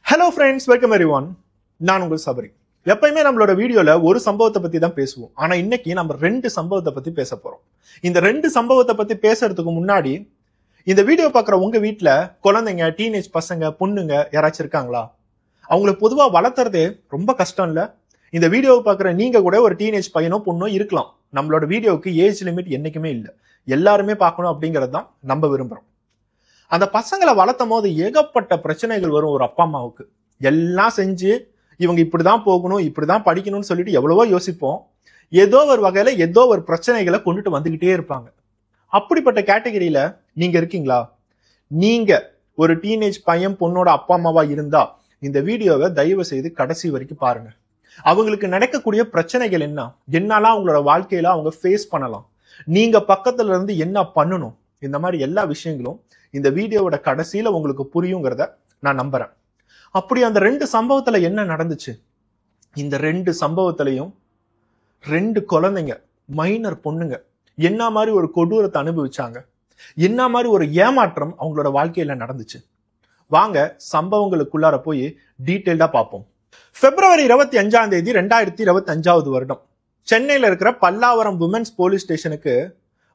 Hello friends, welcome everyone. நான் உங்கள் சபரி. எப்பயுமே நம்மளோட வீடியோல ஒரு சம்பவத்தை பத்தி தான் பேசுவோம். ஆனா இன்னைக்கு நம்ம ரெண்டு சம்பவத்தை பத்தி பேச போறோம். இந்த ரெண்டு சம்பவத்தை பத்தி பேசுறதுக்கு முன்னாடி இந்த வீடியோ பாக்குற உங்க வீட்டுல குழந்தைங்க, டீனேஜ் பசங்க, பொண்ணுங்க யாராச்சும் இருக்காங்களா? அவங்களை பொதுவா வளர்த்துறதே ரொம்ப கஷ்டம் இல்ல? இந்த வீடியோவை பாக்குற நீங்க கூட ஒரு டீனேஜ் பையனோ பொண்ணோ இருக்கலாம். நம்மளோட வீடியோவுக்கு ஏஜ் லிமிட் என்னைக்குமே இல்லை. எல்லாருமே பார்க்கணும் அப்படிங்கறது தான் நம்ம விரும்புறோம். அந்த பசங்களை வளர்த்தும் போது ஏகப்பட்ட பிரச்சனைகள் வரும். ஒரு அப்பா அம்மாவுக்கு எல்லாம் செஞ்சு இவங்க இப்படிதான் போகணும், இப்படிதான் படிக்கணும்னு சொல்லிட்டு எவ்வளவோ யோசிப்போம். ஏதோ ஒரு வகையில ஏதோ ஒரு பிரச்சனைகளை கொண்டுட்டு வந்துகிட்டே இருப்பாங்க. அப்படிப்பட்ட கேட்டகரியில நீங்க இருக்கீங்களா? நீங்க ஒரு டீனேஜ் பையன் பொண்ணோட அப்பா அம்மாவா இருந்தா இந்த வீடியோவை தயவு செய்து கடைசி வரைக்கும் பாருங்க. அவங்களுக்கு நடக்கக்கூடிய பிரச்சனைகள் என்னெல்லாம் அவங்களோட வாழ்க்கையில அவங்க ஃபேஸ் பண்ணலாம், நீங்க பக்கத்துல இருந்து என்ன பண்ணணும், இந்த மாதிரி எல்லா விஷயங்களும் இந்த வீடியோவோட கடைசியில உங்களுக்கு புரியுங்கிறத நான் நம்புறேன். அப்படி அந்த ரெண்டு சம்பவத்துல என்ன நடந்துச்சு? இந்த ரெண்டு சம்பவத்திலையும் ரெண்டு குழந்தைங்க, மைனர் பொண்ணுங்க என்ன மாதிரி ஒரு கொடூரத்தை அனுபவிச்சாங்க, என்ன மாதிரி ஒரு ஏமாற்றம் அவங்களோட வாழ்க்கையில நடந்துச்சு. வாங்க சம்பவங்களுக்குள்ளார போய் டீட்டெயில்டா பார்ப்போம். பிப்ரவரி 25 2025 வருடம் சென்னையில இருக்கிற பல்லாவரம் விமென்ஸ் போலீஸ் ஸ்டேஷனுக்கு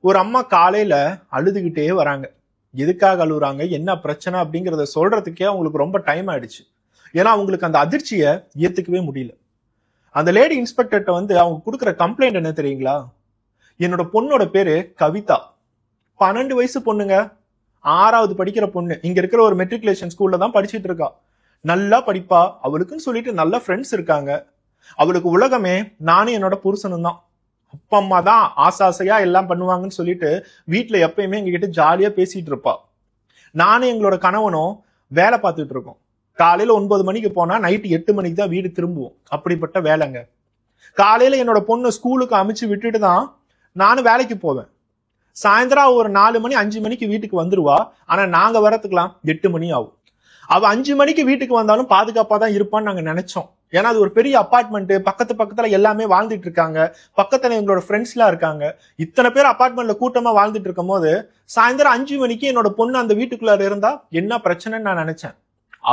ஒரு அம்மா காலையில அழுதுகிட்டே வராங்க. எதுக்காக அழுகுறாங்க, என்ன பிரச்சனை அப்படிங்கறத சொல்றதுக்கே அவங்களுக்கு ரொம்ப டைம் ஆயிடுச்சு. ஏன்னா அவங்களுக்கு அந்த அதிர்ச்சியை ஏத்துக்கவே முடியல. அந்த லேடி இன்ஸ்பெக்டர்கிட்ட அவங்க கொடுக்குற கம்ப்ளைண்ட் என்ன தெரியுங்களா? என்னோட பொண்ணோட பேரு கவிதா, 12 வயசு பொண்ணுங்க, 6வது படிக்கிற பொண்ணு. இங்க இருக்கிற ஒரு மெட்ரிகுலேஷன் ஸ்கூல்ல தான் படிச்சுட்டு இருக்கா. நல்லா படிப்பா, அவளுக்குன்னு சொல்லிட்டு நல்ல ஃப்ரெண்ட்ஸ் இருக்காங்க. அவளுக்கு உலகமே நானும் என்னோட புருஷனும் தான். அப்பா அம்மா தான் ஆசையா எல்லாம் பண்ணுவாங்கன்னு சொல்லிட்டு வீட்டுல எப்பயுமே எங்ககிட்ட ஜாலியா பேசிட்டு இருப்பா. நானும் எங்களோட கணவனும் வேலை பார்த்துட்டு இருக்கோம். காலையில 9 மணிக்கு போனா நைட்டு 8 மணிக்கு தான் வீடு திரும்புவோம். அப்படிப்பட்ட வேலைங்க. காலையில என்னோட பொண்ணு ஸ்கூலுக்கு அமுச்சு விட்டுட்டு தான் நானும் வேலைக்கு போவேன். சாயந்தரம் ஒரு 4 மணி 5 மணிக்கு வீட்டுக்கு வந்துருவா. ஆனா நாங்க வரத்துக்கலாம் 8 மணி ஆகும். அவ 5 மணிக்கு வீட்டுக்கு வந்தாலும் பாதுகாப்பா தான் இருப்பான்னு நாங்க நினைச்சோம். ஏன்னா அது ஒரு பெரிய அபார்ட்மெண்ட், பக்கத்துல எல்லாமே வாழ்ந்துட்டு இருக்காங்க, பக்கத்துல எங்களோட ஃப்ரெண்ட்ஸ் எல்லாம் இருக்காங்க. இத்தனை பேர் அபார்ட்மெண்ட்ல கூட்டமா வாழ்ந்துட்டு இருக்கும் போது சாயந்தரம் 5 மணிக்கு என்னோட பொண்ணு அந்த வீட்டுக்குள்ளார இருந்தா என்ன பிரச்சனைன்னு நான் நினைச்சேன்.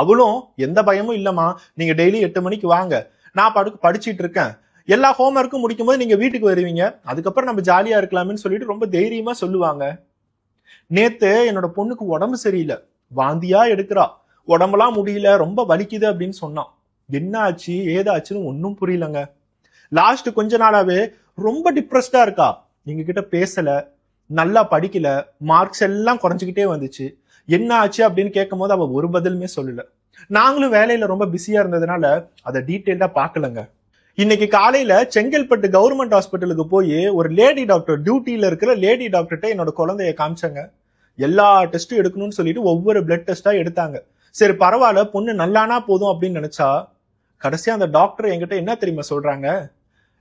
அவளும் எந்த பயமும் இல்லம்மா, நீங்க டெய்லி 8 மணிக்கு வாங்க, நான் படிச்சுட்டு இருக்கேன், எல்லா ஹோம்ஒர்க்கும் முடிக்கும் போது நீங்க வீட்டுக்கு வருவீங்க, அதுக்கப்புறம் நம்ம ஜாலியா இருக்கலாம்னு சொல்லிட்டு ரொம்ப தைரியமா சொல்லுவாங்க. நேத்து என்னோட பொண்ணுக்கு உடம்பு சரியில்லை, வாந்தியா எடுக்கிறா, உடம்பெல்லாம் முடியல, ரொம்ப வலிக்குது அப்படின்னு சொன்னான். என்ன ஆச்சு ஏதாச்சுன்னு ஒன்னும் புரியலங்க. லாஸ்ட் கொஞ்ச நாளாவே ரொம்ப டிப்ரெஸ்டா இருக்கா. எங்க கிட்ட பேசல, நல்லா படிக்கல, மார்க்ஸ் எல்லாம் குறைஞ்சுக்கிட்டே வந்துச்சு. என்ன ஆச்சு அப்படின்னு கேட்கும் போது அவ ஒரு பதிலுமே சொல்லல. நாங்களும் வேலையில ரொம்ப பிஸியா இருந்ததுனால அதை டீட்டெயில்டா பாக்கலங்க. இன்னைக்கு காலையில செங்கல்பட்டு கவர்மெண்ட் ஹாஸ்பிட்டலுக்கு போய் ஒரு லேடி டாக்டர், டியூட்டியில இருக்கிற லேடி டாக்டர்கிட்ட என்னோட குழந்தைய காமிச்சாங்க. எல்லா டெஸ்டும் எடுக்கணும்னு சொல்லிட்டு ஒவ்வொரு பிளட் டெஸ்டா எடுத்தாங்க. சரி பரவாயில்ல, பொண்ணு நல்லானா போதும் அப்படின்னு நினைச்சா, கடைசியா அந்த டாக்டர் என்கிட்ட என்ன தெரியுமா சொல்றாங்க?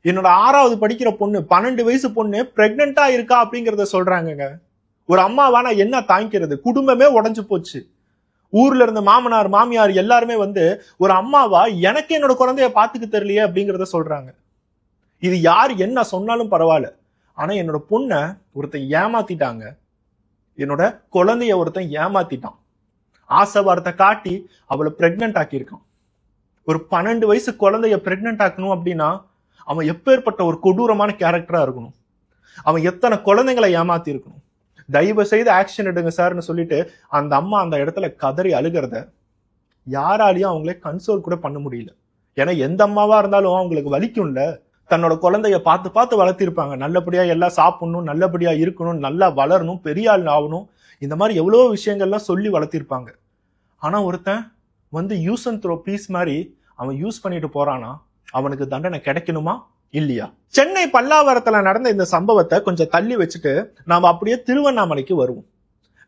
என்னோட 6வது படிக்கிற பொண்ணு, 12 வயசு பொண்ணு பிரெக்னெண்டா இருக்கா அப்படிங்கறத சொல்றாங்க. ஒரு அம்மாவா நான் என்ன தாங்கிக்கிறது? குடும்பமே உடைஞ்சு போச்சு. ஊர்ல இருந்த மாமனார் மாமியார் எல்லாருமே ஒரு அம்மாவா எனக்கு என்னோட குழந்தைய பாத்துக்க தெரியலையே அப்படிங்கறத சொல்றாங்க. இது யார் என்ன சொன்னாலும் பரவாயில்ல, ஆனா என்னோட பொண்ணை ஒருத்தன் ஏமாத்திட்டாங்க, என்னோட குழந்தைய ஒருத்தன் ஏமாத்திட்டான். ஆசை வார்த்தை காட்டி அவளை பிரெக்னென்ட் ஆக்கியிருக்கான். ஒரு 12 வயசு குழந்தைய பிரெக்னென்ட் ஆக்கணும் அப்படின்னா அவன் எப்பேற்பட்ட ஒரு கொடூரமான கேரக்டரா இருக்கணும், அவன் எத்தனை குழந்தைங்களை ஏமாத்தி இருக்கணும். தயவு செய்து ஆக்ஷன் எடுங்க சார்னு சொல்லிட்டு அந்த அம்மா அந்த இடத்துல கதறி அழுகிறத யாராலையும் அவங்களே கன்சோல் கூட பண்ண முடியல. ஏன்னா எந்த அம்மாவா இருந்தாலும் அவங்களுக்கு வலிக்கும்ல. தன்னோட குழந்தைய பார்த்து வளர்த்திருப்பாங்க. நல்லபடியா எல்லாம் சாப்பிடணும், நல்லபடியா இருக்கணும், நல்லா வளரணும், பெரிய ஆள் ஆகணும், இந்த மாதிரி எவ்வளவோ விஷயங்கள்லாம் சொல்லி வளர்த்திருப்பாங்க. ஆனா ஒருத்தன் யூஸ் அண்ட் த்ரோ பீஸ் மாதிரி அவன் யூஸ் பண்ணிட்டு போறானா, அவனுக்கு தண்டனை கிடைக்கணுமா இல்லையா? சென்னை பல்லாவரத்துல நடந்த இந்த சம்பவத்தை கொஞ்சம் தள்ளி வச்சுட்டு நாம அப்படியே திருவண்ணாமலைக்கு வருவோம்.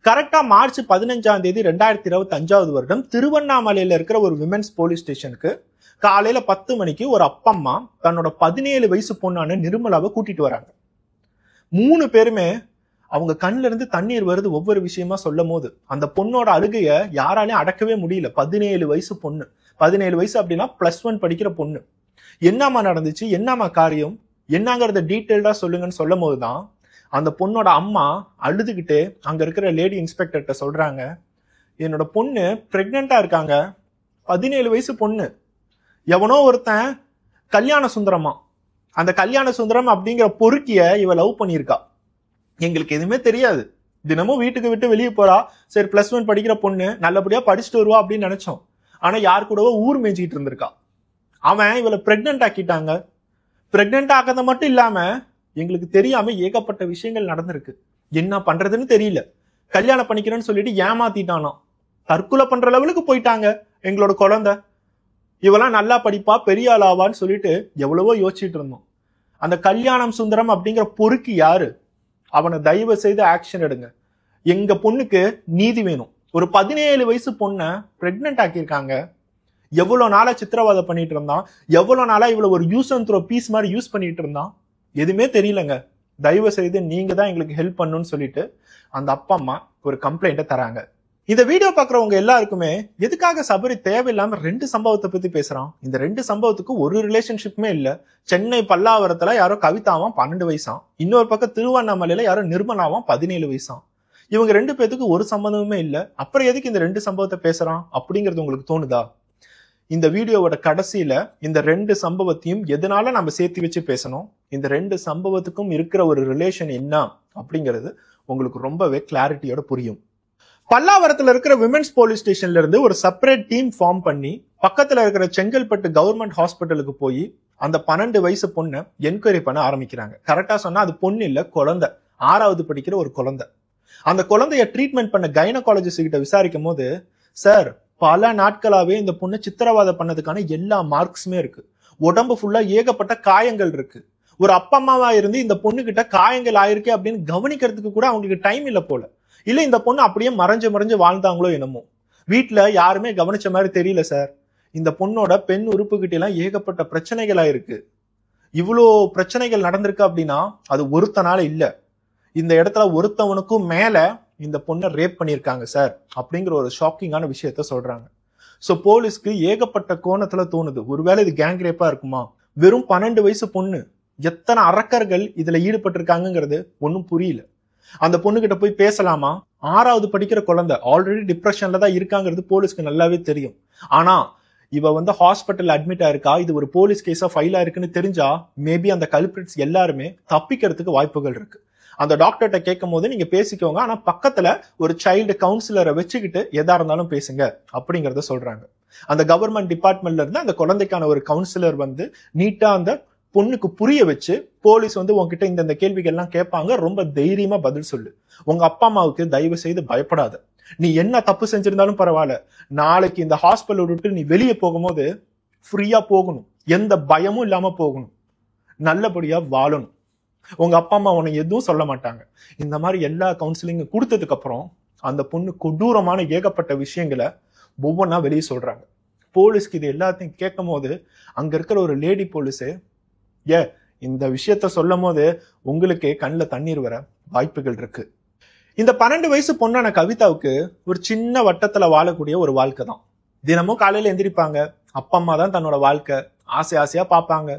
கரெக்டா மார்ச் 15 2025 வருடம் திருவண்ணாமலையில இருக்கிற ஒரு விமென்ஸ் போலீஸ் ஸ்டேஷனுக்கு காலையில 10 மணிக்கு ஒரு அப்பம்மா தன்னோட 17 வயசு பொண்ணான நிர்மலாவை கூட்டிட்டு வராங்க. 3 பேருமே அவங்க கண்ணுல இருந்து தண்ணீர் வருது ஒவ்வொரு விஷயமா சொல்லும் போது. அந்த பொண்ணோட அழுகைய யாராலையும் அடக்கவே முடியல. 17 வயசு பொண்ணு, 17 வயசு அப்படின்னா +1 படிக்கிற பொண்ணு. என்னமா நடந்துச்சு, என்னமா காரியம், என்னங்கிறத டீட்டெயில்டா சொல்லுங்கன்னு சொல்லும் போதுதான் அந்த பொண்ணோட அம்மா அழுதுகிட்டே அங்க இருக்கிற லேடி இன்ஸ்பெக்டர்கிட்ட சொல்றாங்க, என்னோட பொண்ணு பிரெக்னெண்டா இருக்காங்க, 17 வயசு பொண்ணு. எவனோ ஒருத்தன் கல்யாண சுந்தரமா, அந்த கல்யாண சுந்தரம் அப்படிங்கிற பொறுக்கிய இவ லவ் பண்ணியிருக்கா. எங்களுக்கு எதுவுமே தெரியாது. தினமும் வீட்டுக்கு விட்டு வெளியே போறா. சரி, +1 படிக்கிற பொண்ணு, நல்லபடியா படிச்சுட்டு வருவா அப்படின்னு நினைச்சோம். ஆனா யார் கூடவோ ஊர் மேய்ச்சிட்டு இருந்திருக்கா. அவன் இவளை பிரெக்னென்ட் ஆக்கிட்டாங்க. பிரெக்னென்ட் ஆக்கிறத மட்டும் இல்லாம எங்களுக்கு தெரியாம ஏகப்பட்ட விஷயங்கள் நடந்திருக்கு. என்ன பண்றதுன்னு தெரியல. கல்யாணம் பண்ணிக்கிறேன்னு சொல்லிட்டு ஏமாத்திட்டானா. தற்கொலை பண்ற லெவலுக்கு போயிட்டாங்க எங்களோட குழந்தை. இவெல்லாம் நல்லா படிப்பா, பெரிய ஆளாவான்னு சொல்லிட்டு எவ்வளவோ யோசிச்சுட்டு இருந்தோம். அந்த கல்யாணம் சுந்தரம் அப்படிங்கிற பொறுக்கி யாரு? அவனை தயவு செய்து ஆக்ஷன் எடுங்க. எங்க பொண்ணுக்கு நீதி வேணும். ஒரு 17 வயசு பொண்ணை பிரெக்னென்ட் ஆக்கியிருக்காங்க. எவ்வளவு நாளா சித்திரவதை பண்ணிட்டு இருந்தான், எவ்வளவு நாளா இவ்வளவு ஒரு யூஸ் அண்ட் த்ரோ பீஸ் மாதிரி யூஸ் பண்ணிட்டு இருந்தான். எதுவுமே தெரியலங்க. தயவு செய்து நீங்க தான் எங்களுக்கு ஹெல்ப் பண்ணணும்னு சொல்லிட்டு அந்த அப்பா அம்மா ஒரு கம்ப்ளைண்ட்டை தராங்க. இந்த வீடியோ பாக்குறவங்க எல்லாருக்குமே எதுக்காக சபரி தேவையில்லாம 2 சம்பவத்தை பத்தி பேசுறான்? இந்த 2 சம்பவத்துக்கு ஒரு ரிலேஷன்ஷிப்புமே இல்ல. சென்னை பல்லாவரத்துல யாரோ கவிதாவாம் 12 வயசாம், இன்னொரு பக்கம் திருவண்ணாமலையில யாரோ நிர்மலாவாம் 17 வயசாம். இவங்க 2 பேத்துக்கு ஒரு சம்பந்தமுமே இல்ல. அப்புறம் எதுக்கு இந்த 2 சம்பவத்தை பேசுறான் அப்படிங்கிறது உங்களுக்கு தோணுதா? இந்த வீடியோவோட கடைசியில இந்த 2 சம்பவத்தையும் எதனால நம்ம சேர்த்து வச்சு பேசணும், இந்த 2 சம்பவத்துக்கும் இருக்கிற ஒரு ரிலேஷன் என்ன அப்படிங்கிறது உங்களுக்கு ரொம்பவே கிளாரிட்டியோட புரியும். பல்லாவரத்துல இருக்கிற விமென்ஸ் போலீஸ் ஸ்டேஷன்ல இருந்து ஒரு செப்பரேட் டீம் ஃபார்ம் பண்ணி பக்கத்துல இருக்கிற செங்கல்பட்டு கவர்மெண்ட் ஹாஸ்பிட்டலுக்கு போய் அந்த 12 வயசு பொண்ணை என்கொயரி பண்ண ஆரம்பிக்கிறாங்க. கரெக்டா சொன்னா அது பொண்ணு இல்ல, குழந்தை. 6வது படிக்கிற ஒரு குழந்தை. அந்த குழந்தைய ட்ரீட்மெண்ட் பண்ண கைனகாலஜிஸ்ட் கிட்ட விசாரிக்கும் போது, சார், பல நாட்களாவே இந்த பொண்ணு சித்திரவதை பண்ணதுக்கான எல்லா மார்க்ஸுமே இருக்கு. உடம்பு ஃபுல்லா ஏகப்பட்ட காயங்கள் இருக்கு. ஒரு அப்பா அம்மாவா இருந்து இந்த பொண்ணு கிட்ட காயங்கள் ஆயிருக்கு அப்படின்னு கவனிக்கிறதுக்கு கூட அவங்களுக்கு டைம் இல்ல போல. இல்ல இந்த பொண்ணு அப்படியே மறைஞ்சு வாழ்ந்தாங்களோ என்னமோ. வீட்டுல யாருமே கவனிச்ச மாதிரி தெரியல சார். இந்த பொண்ணோட பெண் உறுப்பு கிட்ட எல்லாம் ஏகப்பட்ட பிரச்சனைகளா இருக்கு. இவ்வளோ பிரச்சனைகள் நடந்திருக்கு அப்படின்னா அது ஒருத்தனால இல்ல. இந்த இடத்துல ஒருத்தவனுக்கும் மேல இந்த பொண்ணை ரேப் பண்ணியிருக்காங்க சார் அப்படிங்கிற ஒரு ஷாக்கிங்கான விஷயத்த சொல்றாங்க. சோ போலீஸ்க்கு ஏகப்பட்ட கோணத்துல தோணுது, ஒருவேளை இது கேங் ரேப்பா இருக்குமா? வெறும் 12 வயசு பொண்ணு, எத்தனை அரக்கர்கள் இதுல ஈடுபட்டு இருக்காங்கிறது ஒன்னும் புரியல. அந்த பொண்ணு கிட்ட போய் பேசலாமா? 6வது படிக்கிற குழந்தை, ஆல்ரெடி டிப்ரெஷன்ல தான் இருக்காங்கிறது போலீஸ்க்கு நல்லாவே தெரியும். ஆனா இவ ஹாஸ்பிட்டல் அட்மிட் ஆயிருக்கா, இது ஒரு போலீஸ் கேஸா ஃபைல் ஆயிருக்குன்னு தெரிஞ்சா மேபி அந்த கல்பிரிட்ஸ் எல்லாருமே தப்பிக்கிறதுக்கு வாய்ப்புகள் இருக்கு. அந்த டாக்டர்கிட்ட கேட்கும் போது நீங்க பேசிக்கோங்க, ஆனா பக்கத்துல ஒரு சைல்டு கவுன்சிலரை வச்சுக்கிட்டு எதா இருந்தாலும் பேசுங்க அப்படிங்கறத சொல்றாங்க. அந்த கவர்மெண்ட் டிபார்ட்மெண்ட்ல இருந்து அந்த குழந்தைக்கான ஒரு கவுன்சிலர் நீட்டா அந்த பொண்ணுக்கு புரிய வச்சு, போலீஸ் உங்ககிட்ட இந்த கேள்விகள் எல்லாம் கேட்பாங்க, ரொம்ப தைரியமா பதில் சொல்லு. உங்க அப்பா அம்மாவுக்கு தயவு செய்து பயப்படாத. நீ என்ன தப்பு செஞ்சிருந்தாலும் பரவாயில்ல, நாளைக்கு இந்த ஹாஸ்பிட்டல் விட்டு நீ வெளியே போகும்போது ஃப்ரீயா போகணும், எந்த பயமும் இல்லாம போகணும், நல்லபடியா வாழணும். உங்க அப்பா அம்மா உன்னை எதுவும் சொல்ல மாட்டாங்க. இந்த மாதிரி எல்லா கவுன்சிலிங் கொடுத்ததுக்கு அப்புறம் அந்த பொண்ணு கொடூரமான ஏகப்பட்ட விஷயங்களை ஒவ்வொன்னா வெளியே சொல்றாங்க. போலீஸ்க்கு இது எல்லாத்தையும் கேட்கும் போது அங்க இருக்கிற ஒரு லேடி போலீஸு, இந்த விஷயத்த சொல்லும் போது உங்களுக்கே கண்ணில் தண்ணீர் வர வாய்ப்புகள் இருக்கு. இந்த 12 வயசு பொண்ணான கவிதாவுக்கு ஒரு சின்ன வட்டத்துல வாழக்கூடிய ஒரு வாழ்க்கை தான். தினமும் காலையில எந்திரிப்பாங்க, அப்பா அம்மா தான் தன்னோட வாழ்க்கை, ஆசையா பார்ப்பாங்க.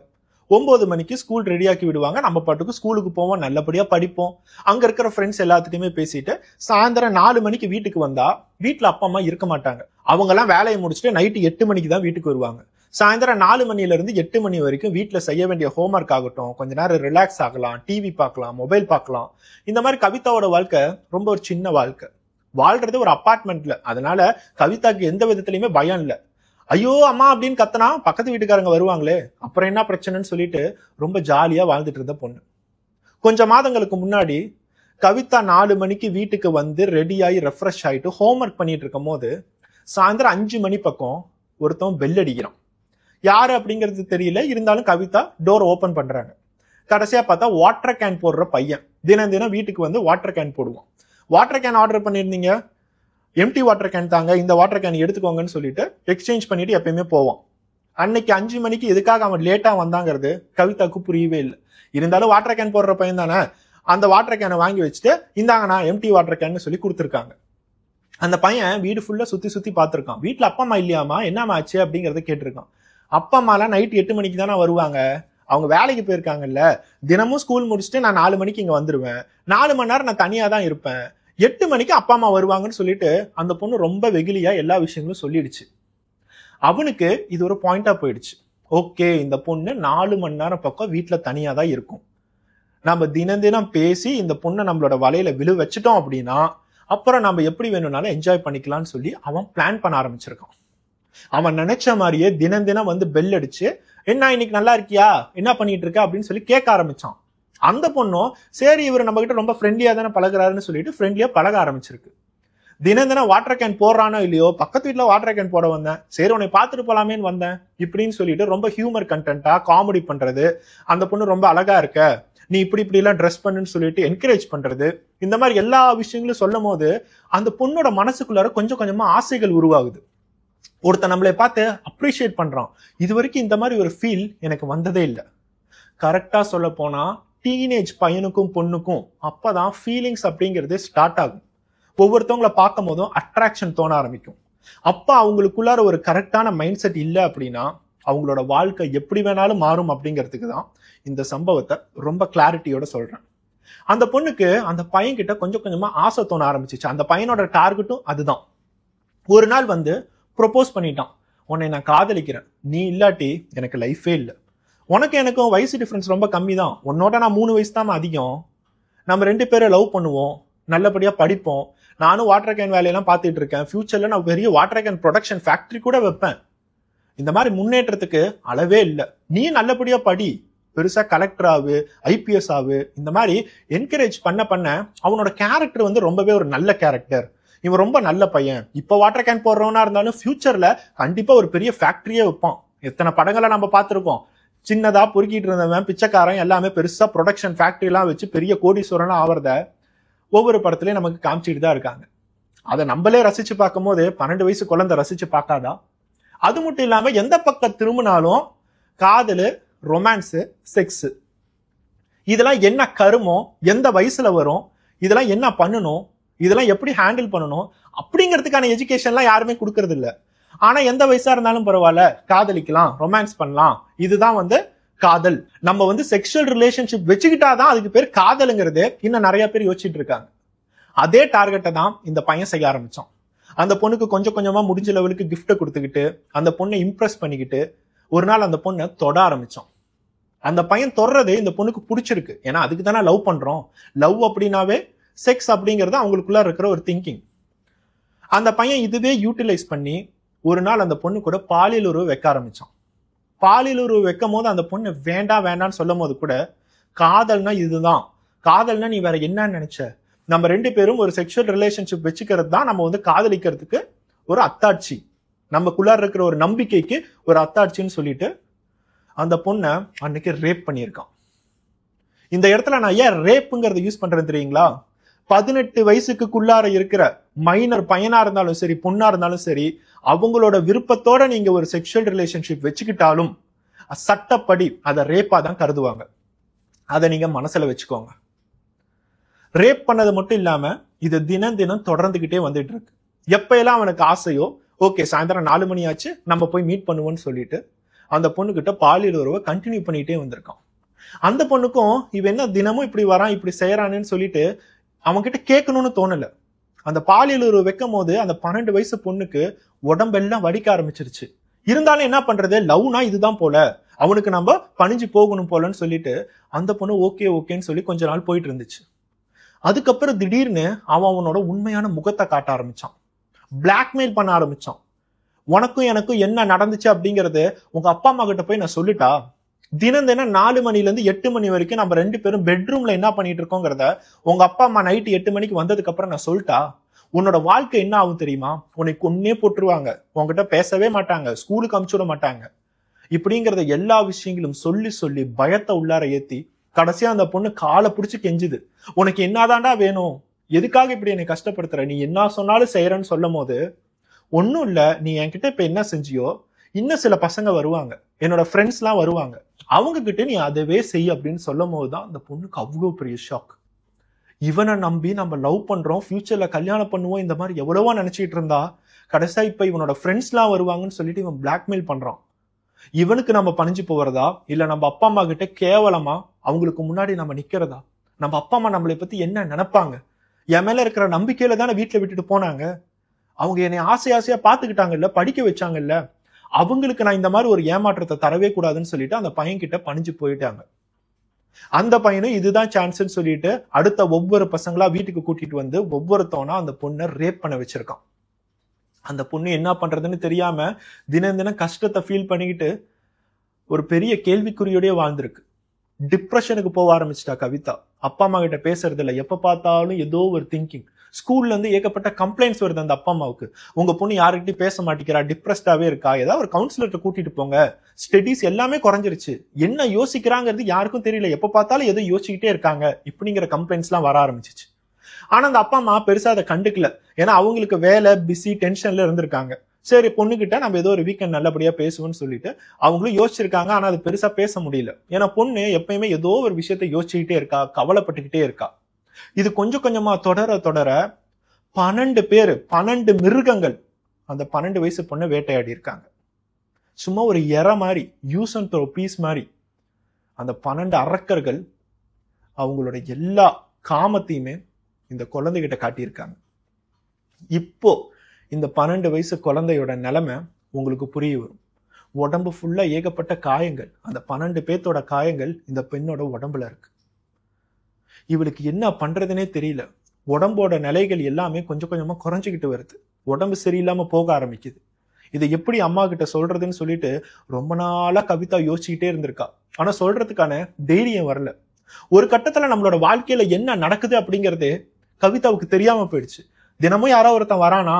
9 மணிக்கு ஸ்கூல் ரெடியாக்கி விடுவாங்க. நம்ம பாட்டுக்கு ஸ்கூலுக்கு போவோம், நல்லபடியா படிப்போம். அங்க இருக்கிற ஃப்ரெண்ட்ஸ் எல்லாத்துட்டையுமே பேசிட்டு சாயந்தரம் 4 மணிக்கு வீட்டுக்கு வந்தா வீட்டுல அப்பா அம்மா இருக்க மாட்டாங்க. அவங்க எல்லாம் வேலையை முடிச்சுட்டு நைட்டு 8 மணிக்கு தான் வீட்டுக்கு வருவாங்க. சாயந்தரம் 4 மணில இருந்து 8 மணி வரைக்கும் வீட்டுல செய்ய வேண்டிய ஹோம்ஒர்க் ஆகட்டும், கொஞ்ச நேரம் ரிலாக்ஸ் ஆகலாம், டிவி பார்க்கலாம், மொபைல் பார்க்கலாம். இந்த மாதிரி கவிதாவோட வாழ்க்கை ரொம்ப ஒரு சின்ன வாழ்க்கை. வாழ்றது ஒரு அபார்ட்மெண்ட்ல. அதனால கவிதாக்கு எந்த விதத்திலயுமே பயம் இல்ல. ஐயோ அம்மா அப்படின்னு கத்தனா பக்கத்து வீட்டுக்காரங்க வருவாங்களே, அப்புறம் என்ன பிரச்சனைன்னு சொல்லிட்டு ரொம்ப ஜாலியா வாழ்ந்துட்டு இருந்த பொண்ணு. கொஞ்சம் மாதங்களுக்கு முன்னாடி கவிதா 4 மணிக்கு வீட்டுக்கு ரெடியாகி ரெஃப்ரெஷ் ஆயிட்டு ஹோம்ஒர்க் பண்ணிட்டு இருக்கும் போது சாயந்தரம் 5 மணி பக்கம் ஒருத்தவன் பெல் அடிக்கிறான். யாரு அப்படிங்கிறது தெரியல, இருந்தாலும் கவிதா டோர் ஓபன் பண்றாங்க. கடைசியா பார்த்தா வாட்டர் கேன் போடுற பையன் தினம் வீட்டுக்கு வாட்டர் கேன் போடுவான். வாட்டர் கேன் ஆர்டர் பண்ணிருந்தீங்க, எம்டி வாட்டர் கேன் தாங்க, இந்த வாட்டர் கேன் எடுத்துக்கோங்கன்னு சொல்லிட்டு எக்ஸ்சேஞ்ச் பண்ணிட்டு எப்பயுமே போவான். அன்னைக்கு 5 மணிக்கு எதுக்காக அவன் லேட்டா வந்தாங்கிறது கவிதாக்கு புரியவே இல்லை. இருந்தாலும் வாட்டர் கேன் போடுற பையன் தானே, அந்த வாட்டர் கேனை வாங்கி வச்சுட்டு இந்தாங்கண்ணா எம்டி வாட்டர் கேன் சொல்லி கொடுத்துருக்காங்க. அந்த பையன் வீடு ஃபுல்லா சுத்தி பார்த்திருக்கான். வீட்டுல அப்பா அம்மா இல்லையாமா, என்னமா ஆச்சு அப்படிங்கறத கேட்டிருக்கான். அப்பா அம்மாலாம் நைட் 8 மணிக்கு தானே வருவாங்க, அவங்க வேலைக்கு போயிருக்காங்கல்ல, தினமும் ஸ்கூல் முடிச்சுட்டு நான் 4 மணிக்கு இங்க வந்துருவேன், 4 மணி நேரம் நான் தனியா தான் இருப்பேன், 8 மணிக்கு அப்பா அம்மா வருவாங்கன்னு சொல்லிட்டு அந்த பொண்ணு ரொம்ப வெகுலியா எல்லா விஷயங்களும் சொல்லிடுச்சு. அவனுக்கு இது ஒரு பாயிண்டா போயிடுச்சு. ஓகே, இந்த பொண்ணு 4 மணி நேரம் பக்கம் வீட்டுல தனியா தான் இருக்கும். நம்ம தினம் தினம் பேசி இந்த பொண்ணை நம்மளோட வலையில விழு வச்சுட்டோம் அப்படின்னா அப்புறம் நம்ம எப்படி வேணும்னாலும் என்ஜாய் பண்ணிக்கலாம்னு சொல்லி அவன் பிளான் பண்ண ஆரம்பிச்சிருக்கான். அவன் நினைச்ச மாதிரியே தினம் தினம் வந்து பெல் அடிச்சு, என்ன இன்னைக்கு நல்லா இருக்கியா, என்ன பண்ணிட்டு இருக்க அப்படின்னு சொல்லி கேட்க ஆரம்பிச்சான். அந்த பொண்ணும் சரி இவர் நம்ம கிட்ட ரொம்ப ஃப்ரெண்ட்லியா தானே பழகுறாருன்னு சொல்லிட்டு ஃப்ரெண்ட்லியா பழக ஆரம்பிச்சிருக்கு. தினம் தினம் வாட்டர் கேன் போடுறானோ இல்லையோ, பக்கத்து வீட்டுல வாட்டர் கேன் போட வந்தேன், சரி உன்னை பார்த்துட்டு போலாமேன்னு வந்தேன் இப்படின்னு சொல்லிட்டு ரொம்ப ஹியூமர் கண்டென்ட்டா காமெடி பண்றது, அந்த பொண்ணு ரொம்ப அழகா இருக்க, நீ இப்படி இப்படி எல்லாம் ட்ரெஸ் பண்ணுன்னு சொல்லிட்டு என்கரேஜ் பண்றது, இந்த மாதிரி எல்லா விஷயங்களும் சொல்லும் போது அந்த பொண்ணோட மனசுக்குள்ளார கொஞ்சம் கொஞ்சமா ஆசைகள் உருவாகுது. ஒருத்தன் நம்மளை பார்த்து அப்ரிஷியேட் பண்றான். இது வரைக்கும் இந்த மாதிரி ஒரு ஃபீல் எனக்கு வந்ததே இல்லை. கரெக்டா சொல்ல போனா டீனேஜ் பையனுக்கும் பொண்ணுக்கும் அப்பதான் ஃபீலிங்ஸ் அப்படிங்கிறது ஸ்டார்ட் ஆகும். ஒவ்வொருத்தவங்களை பார்க்கும் போதும் அட்ராக்ஷன் தோண ஆரம்பிக்கும். அப்ப அவங்களுக்குள்ளார ஒரு கரெக்டான மைண்ட் செட் இல்லை அப்படின்னா அவங்களோட வாழ்க்கை எப்படி வேணாலும் மாறும் அப்படிங்கிறதுக்கு தான் இந்த சம்பவத்தை ரொம்ப கிளாரிட்டியோட சொல்றேன். அந்த பொண்ணுக்கு அந்த பையன் கிட்ட கொஞ்சம் கொஞ்சமா ஆசை தோண ஆரம்பிச்சிச்சு. அந்த பையனோட டார்கெட்டும் அதுதான். ஒரு நாள் வந்து ப்ரொபோஸ் பண்ணிட்டான், உன்னை நான் காதலிக்கிறேன், நீ இல்லாட்டி எனக்கு லைஃபே இல்லை, உனக்கு எனக்கும் வயசு டிஃபரன்ஸ் ரொம்ப கம்மி தான், உன்னோட நான் 3 வயசு தான் அதிகம், நம்ம 2 பேரும் லவ் பண்ணுவோம், நல்லபடியா படிப்போம், நானும் வாட்டர் கேன் வேலையெல்லாம் பார்த்துட்டு இருக்கேன், ஃபியூச்சர்ல நான் பெரிய வாட்டர் கேன் ப்ரொடக்ஷன் ஃபேக்டரி கூட வைப்பேன், இந்த மாதிரி முன்னேற்றத்துக்கு அளவே இல்லை, நீ நல்லபடியா படி, பெருசா கலெக்டர் ஆகு, ஐபிஎஸ் ஆகு, இந்த மாதிரி என்கரேஜ் பண்ண பண்ண அவனோட கேரக்டர் வந்து ரொம்பவே ஒரு நல்ல கேரக்டர், இவன் ரொம்ப நல்ல பையன், இப்ப வாட்டர் கேன் போடுறவனா இருந்தாலும் ஃபியூச்சர்ல கண்டிப்பா ஒரு பெரிய ஃபேக்டரியே வைப்பான். எத்தனை படங்களை நம்ம பார்த்திருக்கோம், சின்னதா பொறுக்கிட்டு இருந்தவன் பிச்சைக்காரன் எல்லாமே பெருசா ப்ரொடக்ஷன் ஃபேக்டரி எல்லாம் வச்சு பெரிய கோடீஸ்வரனா ஆவறத ஒவ்வொரு படத்துலயும் நமக்கு காமிச்சிட்டு தான் இருக்காங்க. அதை நம்மளே ரசிச்சு பார்க்கும் போது 12 வயசு குழந்தை ரசிச்சு பார்க்காதா? அது மட்டும் இல்லாம எந்த பக்கம் திரும்பினாலும் காதலு, ரொமான்ஸ், செக்ஸ், இதெல்லாம் என்ன கருமோ, எந்த வயசுல வரும், இதெல்லாம் என்ன பண்ணணும், இதெல்லாம் எப்படி ஹேண்டில் பண்ணணும் அப்படிங்கிறதுக்கான எஜுகேஷன்லாம் யாருமே கொடுக்கறது இல்லை. ஆனா எந்த வயசா இருந்தாலும் பரவாயில்ல, காதலிக்கலாம், ரொமான்ஸ் பண்ணலாம், இதுதான் வந்து காதல். நம்ம வந்து செக்ஷுவல் ரிலேஷன்ஷிப் வச்சுக்கிட்டாதான் அதுக்கு பேர் காதலுங்கிறது இன்னும் நிறைய பேர் யோசிச்சுட்டு இருக்காங்க. அதே டார்கெட்டை தான் இந்த பையன் செய்ய ஆரம்பிச்சான். அந்த பொண்ணுக்கு கொஞ்சம் கொஞ்சமா முடிஞ்ச லெவலுக்கு கிஃப்ட்டை கொடுத்துக்கிட்டு அந்த பொண்ணை இம்ப்ரெஸ் பண்ணிக்கிட்டு ஒரு நாள் அந்த பொண்ணை தொட ஆரம்பிச்சான். அந்த பையன் தொடறது இந்த பொண்ணுக்கு பிடிச்சிருக்கு. ஏன்னா அதுக்கு தானே லவ் பண்றோம். லவ் அப்படின்னாவே செக்ஸ் அப்படிங்கிறது அவங்களுக்குள்ள இருக்கிற ஒரு திங்கிங். அந்த பையன் இதுவே யூட்டிலைஸ் பண்ணி ஒரு நாள் அந்த பொண்ணு கூட பாலியல் உறவு வைக்க ஆரம்பிச்சான். பாலியல் உறவு வைக்கும் போது அந்த பொண்ணு வேண்டாம் வேண்டாம்னு சொல்லும் போது கூட காதல்னா இதுதான், காதல்னா நீ வேற என்னன்னு நினைச்ச, நம்ம 2 பேரும் ஒரு செக்ஷுவல் ரிலேஷன்ஷிப் வச்சுக்கிறது தான் நம்ம வந்து காதலிக்கிறதுக்கு ஒரு அத்தாட்சி, நமக்குள்ளார இருக்கிற ஒரு நம்பிக்கைக்கு ஒரு அத்தாட்சின்னு சொல்லிட்டு அந்த பொண்ணை அன்னைக்கு ரேப் பண்ணியிருக்கான். இந்த இடத்துல நான் ஏன் ரேப்புங்கிறத யூஸ் பண்றேன் தெரியுங்களா? 18 வயசுக்குள்ளார இருக்கிற மைனர் பையனா இருந்தாலும் சரி, பொண்ணா இருந்தாலும் சரி, அவங்களோட விருப்பத்தோட நீங்க ஒரு செக்ஷுவல் ரிலேஷன்ஷிப் வச்சுக்கிட்டாலும் சட்டப்படி அதை ரேப்பா தான் கருதுவாங்க. அதை நீங்க மனசுல வச்சுக்கோங்க. ரேப் பண்ணது மட்டும் இல்லாம இது தினம் தினம் தொடர்ந்துகிட்டே வந்துட்டு இருக்கு. எப்ப எல்லாம் அவனுக்கு ஆசையோ, ஓகே சாயந்தரம் 4 மணி ஆச்சு நம்ம போய் மீட் பண்ணுவோம்னு சொல்லிட்டு அந்த பொண்ணு கிட்ட பாலியல் உறவை கண்டினியூ பண்ணிட்டே வந்திருக்கான். அந்த பொண்ணுக்கும் இவன் என்ன தினமும் இப்படி வரான், இப்படி செய்யறான்னு சொல்லிட்டு அவன் கிட்ட கேட்கணும்னு தோணல. அந்த பாலியல் உறவு வைக்கும் போது அந்த 12 வயசு பொண்ணுக்கு உடம்பெல்லாம் வடிக்க ஆரம்பிச்சிருச்சு. இருந்தாலும் என்ன பண்றது, லவ்னா இதுதான் போல, அவனுக்கு நம்ம பணிஞ்சு போகணும் போலன்னு சொல்லிட்டு அந்த பொண்ணு ஓகே ஓகேன்னு சொல்லி கொஞ்ச நாள் போயிட்டு இருந்துச்சு. அதுக்கப்புறம் திடீர்னு அவன் அவனோட உண்மையான முகத்தை காட்ட ஆரம்பிச்சான். பிளாக்மெயில் பண்ண ஆரம்பிச்சான். உனக்கும் எனக்கும் என்ன நடந்துச்சு அப்படிங்கறது உங்க அப்பா அம்மா கிட்ட போய் நான் சொல்லிட்டா, தினம் தினம் 4 மணில இருந்து 8 மணி வரைக்கும் நம்ம 2 பேரும் பெட்ரூம்ல என்ன பண்ணிட்டு இருக்கோங்கிறத உங்க அப்பா அம்மா நைட்டு 8 மணிக்கு வந்ததுக்கு அப்புறம் நான் சொல்லிட்டா, உன்னோட வாழ்க்கை என்ன ஆகும் தெரியுமா, உனக்கு கொன்னே போட்டுருவாங்க, உங்ககிட்ட பேசவே மாட்டாங்க, ஸ்கூலுக்கு அனுப்பிச்சு விட மாட்டாங்க, இப்படிங்கிறத எல்லா விஷயங்களும் சொல்லி சொல்லி பயத்தை உள்ளார ஏத்தி கடைசியா அந்த பொண்ணு காலை பிடிச்சு கெஞ்சுது, உனக்கு என்னதாண்டா வேணும், எதுக்காக இப்படி என்னை கஷ்டப்படுத்துற, நீ என்ன சொன்னாலும் செய்யறன்னு சொல்லும் போது, ஒன்னும் இல்ல, நீ என்கிட்ட இப்ப என்ன செஞ்சியோ இன்னும் சில பசங்க வருவாங்க, என்னோட ஃப்ரெண்ட்ஸ் எல்லாம் வருவாங்க, அவங்க கிட்ட நீ அதவே செய் அப்படின்னு சொல்லும் போதுதான் அந்த பொண்ணுக்கு அவ்வளவு பெரிய ஷாக். இவனை நம்பி நம்ம லவ் பண்றோம், ஃபியூச்சர்ல கல்யாணம் பண்ணுவோம், இந்த மாதிரி எவ்வளவோ நினைச்சிட்டு இருந்தா கடைசியா இப்ப இவனோட ஃப்ரெண்ட்ஸ் எல்லாம் வருவாங்கன்னு சொல்லிட்டு இவன் பிளாக்மெயில் பண்றான். இவனுக்கு நம்ம பணிஞ்சு போறதா இல்ல நம்ம அப்பா அம்மா கிட்ட கேவலமா அவங்களுக்கு முன்னாடி நம்ம நிக்கிறதா, நம்ம அப்பா அம்மா நம்மளை பத்தி என்ன நினைப்பாங்க, என் மேல இருக்கிற நம்பிக்கையில தானே வீட்டுல விட்டுட்டு போனாங்க, அவங்க என்னை ஆசை ஆசையா பாத்துக்கிட்டாங்கல்ல, படிக்க வச்சாங்கல்ல, அவங்களுக்கு நான் இந்த மாதிரி ஒரு ஏமாற்றத்தை தரவே கூடாதுன்னு சொல்லிட்டு அந்த பையன் கிட்ட பணிஞ்சு போயிட்டாங்க. அந்த பையனும் இதுதான் சான்ஸ்ன்னு சொல்லிட்டு அடுத்த ஒவ்வொரு பசங்களா வீட்டுக்கு கூட்டிட்டு வந்து ஒவ்வொருத்தவனா அந்த பொண்ணை ரேப் பண்ண வச்சிருக்கான். அந்த பொண்ணு என்ன பண்றதுன்னு தெரியாம தினம் தினம் கஷ்டத்தை ஃபீல் பண்ணிக்கிட்டு ஒரு பெரிய கேள்விக்குறியோடய வாழ்ந்திருக்கு. டிப்ரெஷனுக்கு போக ஆரம்பிச்சிட்டா கவிதா. அப்பா அம்மா கிட்ட பேசுறது இல்லை, எப்ப பார்த்தாலும் ஏதோ ஒரு திங்கிங். ஸ்கூல்ல இருந்து ஏகப்பட்ட கம்ப்ளைண்ட்ஸ் வருது அந்த அப்பா அம்மாவுக்கு. உங்க பொண்ணு யாருக்கிட்டையும் பேச மாட்டேங்கிறா, டிப்ரெஸ்டாவே இருக்கா, ஏதாவது ஒரு கவுன்சிலர்கிட்ட கூட்டிட்டு போங்க, ஸ்டடிஸ் எல்லாமே குறைஞ்சிருச்சு, என்ன யோசிக்கிறாங்கிறது யாருக்கும் தெரியல, எப்ப பார்த்தாலும் எதோ யோசிச்சுக்கிட்டே இருக்காங்க, இப்படிங்கிற கம்ப்ளைண்ட்ஸ் எல்லாம் வர ஆரம்பிச்சிச்சு. ஆனா அந்த அப்பா அம்மா பெருசா அதை கண்டுக்கல. ஏன்னா அவங்களுக்கு வேலை, பிஸி, டென்ஷன்ல இருந்திருக்காங்க. சரி பொண்ணுகிட்ட நம்ம ஏதோ ஒரு வீக்கெண்ட் நல்லபடியா பேசுவோம்னு சொல்லிட்டு அவங்களும் யோசிச்சிருக்காங்க. ஆனா அது பெருசா பேச முடியல. ஏன்னா பொண்ணு எப்பயுமே ஏதோ ஒரு விஷயத்த யோசிச்சுக்கிட்டே இருக்கா, கவலைப்பட்டுக்கிட்டே இருக்கா. இது கொஞ்சம் கொஞ்சமா தொடர தொடர 12 பேரு, 12 மிருகங்கள் அந்த 12 வயசு பொண்ணை வேட்டையாடி இருக்காங்க. சும்மா ஒரு எற மாதிரி, யூஸ் அண்ட் த்ரோ பீஸ் மாதிரி அந்த 12 அரக்கர்கள் அவங்களோட எல்லா காமத்தையுமே இந்த குழந்தைகிட்ட காட்டியிருக்காங்க. இப்போ இந்த 12 வயசு குழந்தையோட நிலைமை உங்களுக்கு புரிய வரும். உடம்பு ஃபுல்லா ஏகப்பட்ட காயங்கள், அந்த 12 பேர்த்தோட காயங்கள் இந்த பெண்ணோட உடம்புல இருக்கு. இவளுக்கு என்ன பண்றதுனே தெரியல. உடம்போட நிலைகள் எல்லாமே கொஞ்சம் கொஞ்சமா குறைஞ்சிக்கிட்டு வருது. உடம்பு சரியில்லாம போக ஆரம்பிக்குது. இதை எப்படி அம்மா கிட்ட சொல்றதுன்னு சொல்லிட்டு ரொம்ப நாளா கவிதா யோசிச்சுக்கிட்டே இருந்திருக்கா. ஆனா சொல்றதுக்கான தைரியம் வரல. ஒரு கட்டத்துல நம்மளோட வாழ்க்கையில என்ன நடக்குது அப்படிங்கறதே கவிதாவுக்கு தெரியாம போயிடுச்சு. தினமும் யாரோ ஒருத்தன் வரானா,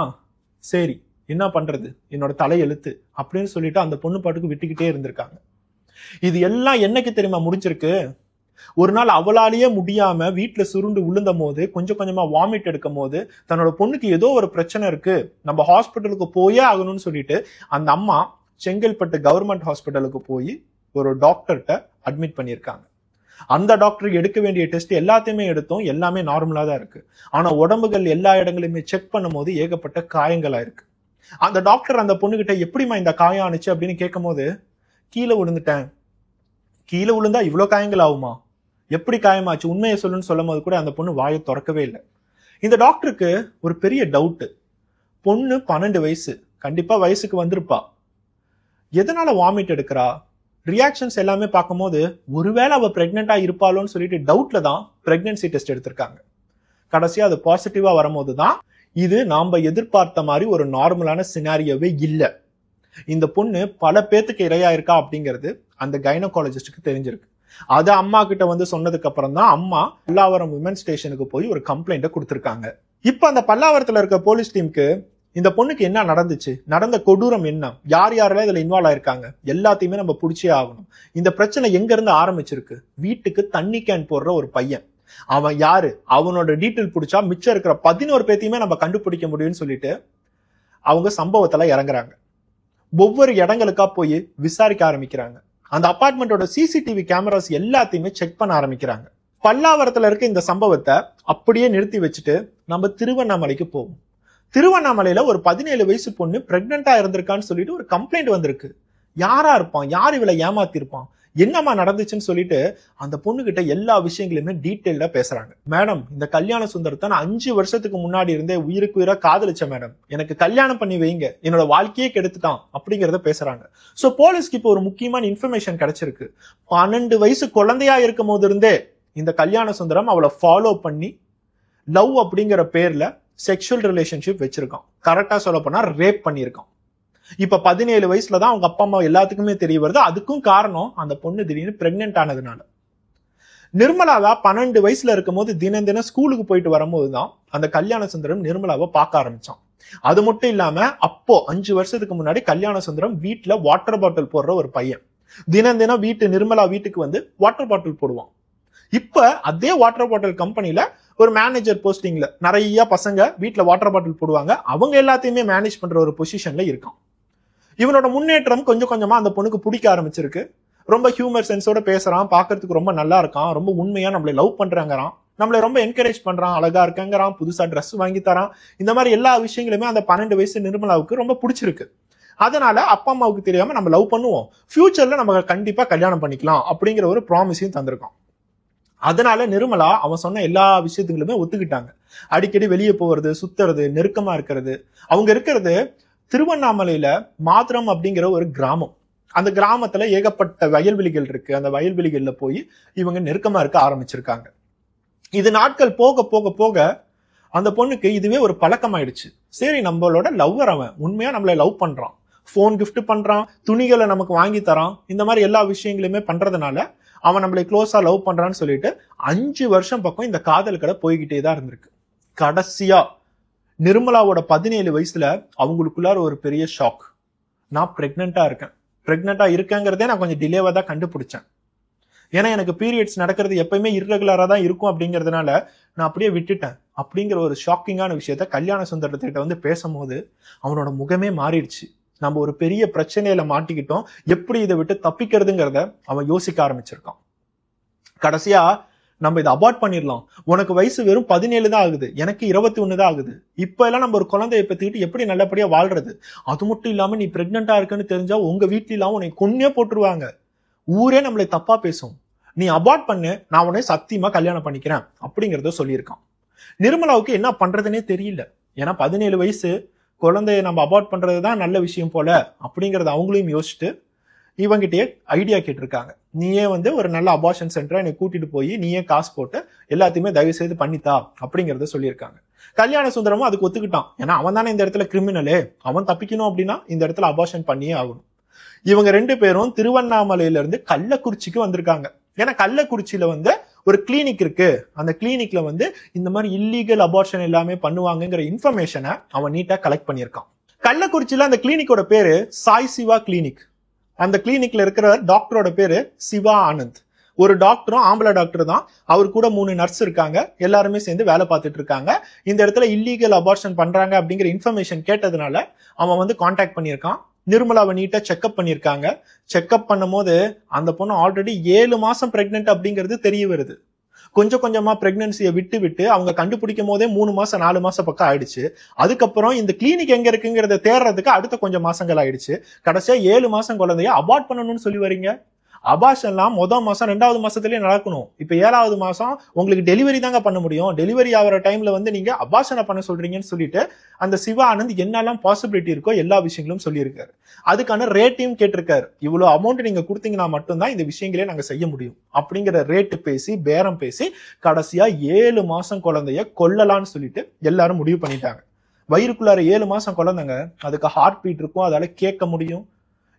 சரி என்ன பண்றது, என்னோட தலையெழுத்து அப்படின்னு சொல்லிட்டு அந்த பொண்ணு பாட்டுக்கு விட்டுக்கிட்டே இருந்திருக்காங்க. இது எல்லாம் என்னைக்கு தெரியுமா முடிஞ்சிருக்கு? ஒரு நாள் அவளாலேயே முடியாம வீட்டுல சுருண்டு விழுந்தும் போது, கொஞ்சம் கொஞ்சமா வாமிட் எடுக்கும் போது, தன்னோட பொண்ணுக்கு ஏதோ ஒரு பிரச்சனை இருக்கு, நம்ம ஹாஸ்பிட்டலுக்கு போயே ஆகணும்னு சொல்லிட்டு அந்த அம்மா செங்கல்பட்டு கவர்மெண்ட் ஹாஸ்பிட்டலுக்கு போய் ஒரு டாக்டர்கிட்ட அட்மிட் பண்ணியிருக்காங்க. அந்த டாக்டர் எடுக்க வேண்டிய டெஸ்ட் எல்லாத்தையுமே எடுத்தோம், எல்லாமே நார்மலா தான் இருக்கு. ஆனா உடம்புகள் எல்லா இடங்களையுமே செக் பண்ணும் போது ஏகப்பட்ட காயங்களா இருக்கு. அந்த டாக்டர் அந்த பொண்ணுகிட்ட எப்படிமா இந்த காயம் ஆனிச்சு அப்படின்னு கேட்கும் போது, கீழே விழுந்துட்டேன், கீழே விழுந்தா இவ்வளவு காயங்கள் ஆகுமா, எப்படி காயமாச்சு, உண்மையை சொல்லுன்னு சொல்லும் போது கூட அந்த பொண்ணு வாயை திறக்கவே இல்லை. இந்த டாக்டருக்கு ஒரு பெரிய டவுட். பொண்ணு 12 வயசு, கண்டிப்பா வயசுக்கு வந்திருப்பா, எதனால வாமிட் எடுக்கிறா, ரியாக்ஷன்ஸ் எல்லாமே பார்க்கும்போது ஒருவேளை அவ பிரெக்னெண்டா இருப்பாளோன்னு சொல்லிட்டு டவுட்ல தான் பிரெக்னன்சி டெஸ்ட் எடுத்திருக்காங்க. கடைசியா அது பாசிட்டிவா வரும்போது தான் இது நாம எதிர்பார்த்த மாதிரி ஒரு நார்மலான சினாரியோவே இல்ல. இந்த பொண்ணு பல பேத்துக்கு இரையா இருக்கா அப்படிங்கிறது அந்த கைனகாலஜிஸ்டுக்கு தெரிஞ்சிருக்கு. அது அம்மா கிட்ட வந்து சொன்னதுக்கு அப்புறம் தான் அம்மா பல்லாவரம் விமன் ஸ்டேஷனுக்கு போய் ஒரு கம்ப்ளைண்ட கொடுத்திருக்காங்க. இப்ப அந்த பல்லாவரத்துல இருக்க போலீஸ் டீமுக்கு இந்த பொண்ணுக்கு என்ன நடந்துச்சு, நடந்த கொடூரம் என்ன, யார் யாரெல்லாம் இதுல இன்வால்வ் ஆயிருக்காங்க, எல்லாத்தையுமே நம்ம பிடிச்சே ஆகணும். இந்த பிரச்சனை எங்க இருந்து ஆரம்பிச்சிருக்கு? வீட்டுக்கு தண்ணி கேன் போடுற ஒரு பையன், அவன் யாரு, அவனோட டீட்டெயில் பிடிச்சா மிச்சம் இருக்கிற 11 பேத்தையுமே நம்ம கண்டுபிடிக்க முடியும்னு சொல்லிட்டு அவங்க சம்பவத்துல இறங்குறாங்க. ஒவ்வொரு இடங்களுக்கா போய் விசாரிக்க ஆரம்பிக்கிறாங்க. அந்த அபார்ட்மெண்டோட சிசிடிவி கேமராஸ் எல்லாத்தையுமே செக் பண்ண ஆரம்பிக்கிறாங்க. பல்லாவரத்துல இருக்க இந்த சம்பவத்தை அப்படியே நிறுத்தி வச்சுட்டு நம்ம திருவண்ணாமலைக்கு போவோம். திருவண்ணாமலையில ஒரு 17 வயசு பொண்ணு பிரெக்னெண்டா இருந்திருக்கான்னு சொல்லிட்டு ஒரு கம்ப்ளைண்ட் வந்திருக்கு. யாரா இருப்பான், யார் இவளை ஏமாத்திருப்பான், என்னமா நடந்துச்சுன்னு சொல்லிட்டு அந்த பொண்ணு கிட்ட எல்லா விஷயங்களுமே டீட்டெயிலா பேசுறாங்க. மேடம், இந்த கல்யாண சுந்தரத்தை நான் 5 வருஷத்துக்கு முன்னாடி இருந்தே உயிருக்கு உயிரா காதலிச்ச மேடம், எனக்கு கல்யாணம் பண்ணி வைங்க, என்னோட வாழ்க்கையே கெடுத்துட்டான் அப்படிங்கறத பேசுறாங்க. சோ போலீஸ்க்கு இப்போ ஒரு முக்கியமான இன்ஃபர்மேஷன் கிடைச்சிருக்கு. 12 வயசு குழந்தையா இருக்கும் போது இருந்தே இந்த கல்யாண சுந்தரம் அவளை ஃபாலோ பண்ணி லவ் அப்படிங்கிற பேர்ல செக்ஷுவல் ரிலேஷன்ஷிப் வச்சிருக்கான். கரெக்டா சொல்ல போனா ரேப் பண்ணியிருக்கான். இப்ப 17 வயசுலதான் அவங்க அப்பா அம்மா எல்லாத்துக்குமே தெரிய வருது. அதுக்கும் காரணம் அந்த பொண்ணு திடீர்னு பிரெக்னென்ட் ஆனதுனால. நிர்மலாவா 12 வயசுல இருக்கும் போது தினம் தினம் ஸ்கூலுக்கு போயிட்டு வரும்போதுதான் அந்த கல்யாண சுந்தரம் நிர்மலாவை பார்க்க ஆரம்பிச்சான். அது மட்டும் இல்லாம அப்போ 5 வருஷத்துக்கு முன்னாடி கல்யாண சுந்தரம் வீட்டுல வாட்டர் பாட்டில் போடுற ஒரு பையன். தினம் தினம் நிர்மலா வீட்டுக்கு வந்து வாட்டர் பாட்டில் போடுவான். இப்ப அதே வாட்டர் பாட்டில் கம்பெனில ஒரு மேனேஜர் போஸ்டிங்ல நிறைய பசங்க வீட்டுல வாட்டர் பாட்டில் போடுவாங்க. அவங்க எல்லாத்தையுமே மேனேஜ் பண்ற ஒரு பொசிஷன்ல இருக்கான். இவனோட முன்னேற்றம் கொஞ்சம் கொஞ்சமா அந்த பொண்ணுக்கு பிடிக்க ஆரம்பிச்சிருக்கு. ரொம்ப ஹியூமர் சென்ஸோட பேசுறான், பாக்குறதுக்கு ரொம்ப நல்லா இருக்கான், ரொம்ப உண்மையா நம்மளை லவ் பண்றாங்கிறான், நம்மளை ரொம்ப என்கரேஜ் பண்றான், அழகா இருக்காங்கிறான், புதுசா ட்ரெஸ் வாங்கி தரான். இந்த மாதிரி எல்லா விஷயங்களுமே அந்த 12 வயசு நிர்மலாவுக்கு ரொம்ப பிடிச்சிருக்கு. அதனால அப்பா அம்மாவுக்கு தெரியாம நம்ம லவ் பண்ணுவோம், ஃபியூச்சர்ல நம்ம கண்டிப்பா கல்யாணம் பண்ணிக்கலாம் அப்படிங்கிற ஒரு ப்ராமிஸையும் தந்திருக்கோம். அதனால நிர்மலா அவன் சொன்ன எல்லா விஷயத்துங்களுமே ஒத்துக்கிட்டாங்க. அடிக்கடி வெளியே போறது, சுத்துறது, நெருக்கமா இருக்கிறது. அவங்க இருக்கிறது திருவண்ணாமலையில மாத்திரம் அப்படிங்கிற ஒரு கிராமம். அந்த கிராமத்துல ஏகப்பட்ட வயல்வெளிகள் இருக்கு. அந்த வயல்வெளிகள்ல போய் இவங்க நெருக்கமா இருக்க ஆரம்பிச்சிருக்காங்க. இது நாட்கள் போக போக போக அந்த பொண்ணுக்கு இதுவே ஒரு பழக்கமாயிடுச்சு. சரி, நம்மளோட லவ்வர், அவன் உண்மையா நம்மளை லவ் பண்றான், போன் கிஃப்ட் பண்றான், துணிகளை நமக்கு வாங்கி தரான், இந்த மாதிரி எல்லா விஷயங்களுமே பண்றதுனால அவன் நம்மளை க்ளோஸா லவ் பண்றான்னு சொல்லிட்டு 5 வருஷம் பக்கம் இந்த காதல் கடை போய்கிட்டே தான் இருந்திருக்கு. கடைசியா நிர்மலாவோட 17 வயசுல அவங்களுக்குள்ளார ஒரு பெரிய ஷாக். நான் பிரெக்னெண்டா இருக்கேங்கிறதே நான் கொஞ்சம் டிலேவா தான் கண்டுபிடிச்சேன். ஏன்னா எனக்கு பீரியட்ஸ் நடக்கிறது எப்பயுமே இர்ரெகுலரா தான் இருக்கும் அப்படிங்கிறதுனால நான் அப்படியே விட்டுட்டேன் அப்படிங்கிற ஒரு ஷாக்கிங்கான விஷயத்த கல்யாண சுந்தரத்திட்ட வந்து பேசும்போது அவனோட முகமே மாறிடுச்சு. நம்ம ஒரு பெரிய பிரச்சனையில மாட்டிக்கிட்டோம், எப்படி இதை விட்டு தப்பிக்கிறதுங்கிறத அவன் யோசிக்க ஆரம்பிச்சிருக்கான். கடைசியா நம்ம இதை அபார்ட் பண்ணிடலாம், உனக்கு வயசு வெறும் 17 தான் ஆகுது, எனக்கு 21 தான் ஆகுது, இப்ப எல்லாம் நம்ம ஒரு குழந்தைய பத்திக்கிட்டு எப்படி நல்லபடியா வாழ்றது, அது மட்டும் இல்லாம நீ பிரெக்னெண்டா இருக்குன்னு தெரிஞ்சா உங்க வீட்டுல எல்லாம் உன்னை கொன்னே போட்டுருவாங்க, ஊரே நம்மளை தப்பா பேசும், நீ அபார்ட் பண்ணு, நான் உன்னை சத்தியமா கல்யாணம் பண்ணிக்கிறேன் அப்படிங்கறத சொல்லியிருக்கான். நிர்மலாவுக்கு என்ன பண்றதுன்னே தெரியல. ஏன்னா 17 வயசு குழந்தைய நம்ம அபார்ட் பண்றதுதான் நல்ல விஷயம் போல அப்படிங்கறத அவங்களையும் யோசிச்சுட்டு இவங்கிட்டே ஐடியா கேட்டிருக்காங்க. நீயே வந்து ஒரு நல்ல அபார்ஷன் சென்டரை என்னை கூட்டிட்டு போய் நீயே காசு போட்டு எல்லாத்தையுமே தயவு செய்து பண்ணித்தா அப்படிங்கறத சொல்லியிருக்காங்க. கல்யாண சுந்தரமும் அதுக்கு ஒத்துக்கிட்டான். ஏன்னா அவன் தானே இந்த இடத்துல கிரிமினலே, அவன் தப்பிக்கணும் அப்படின்னா இந்த இடத்துல அபார்ஷன் பண்ணியே ஆகணும். இவங்க 2 பேரும் திருவண்ணாமலையில இருந்து கள்ளக்குறிச்சிக்கு வந்திருக்காங்க. ஏன்னா கள்ளக்குறிச்சியில வந்து ஒரு கிளினிக் இருக்கு, அந்த கிளினிக்ல வந்து இந்த மாதிரி இல்லீகல் அபார்ஷன் எல்லாமே பண்ணுவாங்கிற இன்ஃபர்மேஷனை அவன் நீட்டா கலெக்ட் பண்ணியிருக்கான். கள்ளக்குறிச்சியில அந்த கிளினிக்கோட பேரு சாய் சிவா கிளினிக். அந்த கிளினிக்ல இருக்கிற டாக்டரோட பேரு சிவா ஆனந்த். ஒரு டாக்டரும் ஆம்பளை டாக்டர் தான், அவர் கூட 3 நர்ஸ் இருக்காங்க, எல்லாருமே சேர்ந்து வேலை பார்த்துட்டு இருக்காங்க. இந்த இடத்துல இல்லீகல் அபார்ஷன் பண்றாங்க அப்படிங்கிற இன்ஃபர்மேஷன் கேட்டதுனால அவன் வந்து கான்டாக்ட் பண்ணியிருக்கான். நிர்மலாவை நீட்டா செக்அப் பண்ணியிருக்காங்க. செக்அப் பண்ணும் போது அந்த பொண்ணு ஆல்ரெடி 7 மாசம் பிரெக்னென்ட் அப்படிங்கிறது தெரிய வருது. கொஞ்சம் கொஞ்சமா பிரெக்னன்சியை விட்டு விட்டு அவங்க கண்டுபிடிக்கும் போதே 3 மாசம் 4 மாசம் பக்கம் ஆயிடுச்சு. அதுக்கப்புறம் இந்த கிளினிக் எங்க இருக்குங்கிறத தேடுறதுக்கு அடுத்த கொஞ்சம் மாசங்கள் ஆயிடுச்சு. கடைசியா 7 மாசம் குழந்தைய அபார்ட் பண்ணணும்னு சொல்லி வரீங்க. அபார்ஷன்லாம் 1 மாசம் 2வது மாசத்துலயே நடக்கணும். இப்ப 7வது மாசம் உங்களுக்கு டெலிவரி தாங்க பண்ண முடியும். டெலிவரி ஆகிற டைம்ல வந்து நீங்க அபார்ஷனை பண்ண சொல்றீங்கன்னு சொல்லிட்டு அந்த சிவா ஆனந்த் என்னெல்லாம் பாசிபிலிட்டி இருக்கோ எல்லா விஷயங்களும் சொல்லியிருக்காரு. அதுக்கான ரேட்டையும் கேட்டிருக்காரு. இவ்வளவு அமௌண்ட் நீங்க கொடுத்தீங்கன்னா மட்டும்தான் இந்த விஷயங்களே நாங்க செய்ய முடியும் அப்படிங்கிற ரேட்டு பேசி பேரம் பேசி கடைசியா 7 மாசம் குழந்தைய கொல்லலான்னு சொல்லிட்டு எல்லாரும் முடிவு பண்ணிட்டாங்க. வயிறுக்குள்ளார 7 மாசம் குழந்தைங்க, அதுக்கு ஹார்ட் பீட் இருக்கும், அதால கேட்க முடியும்,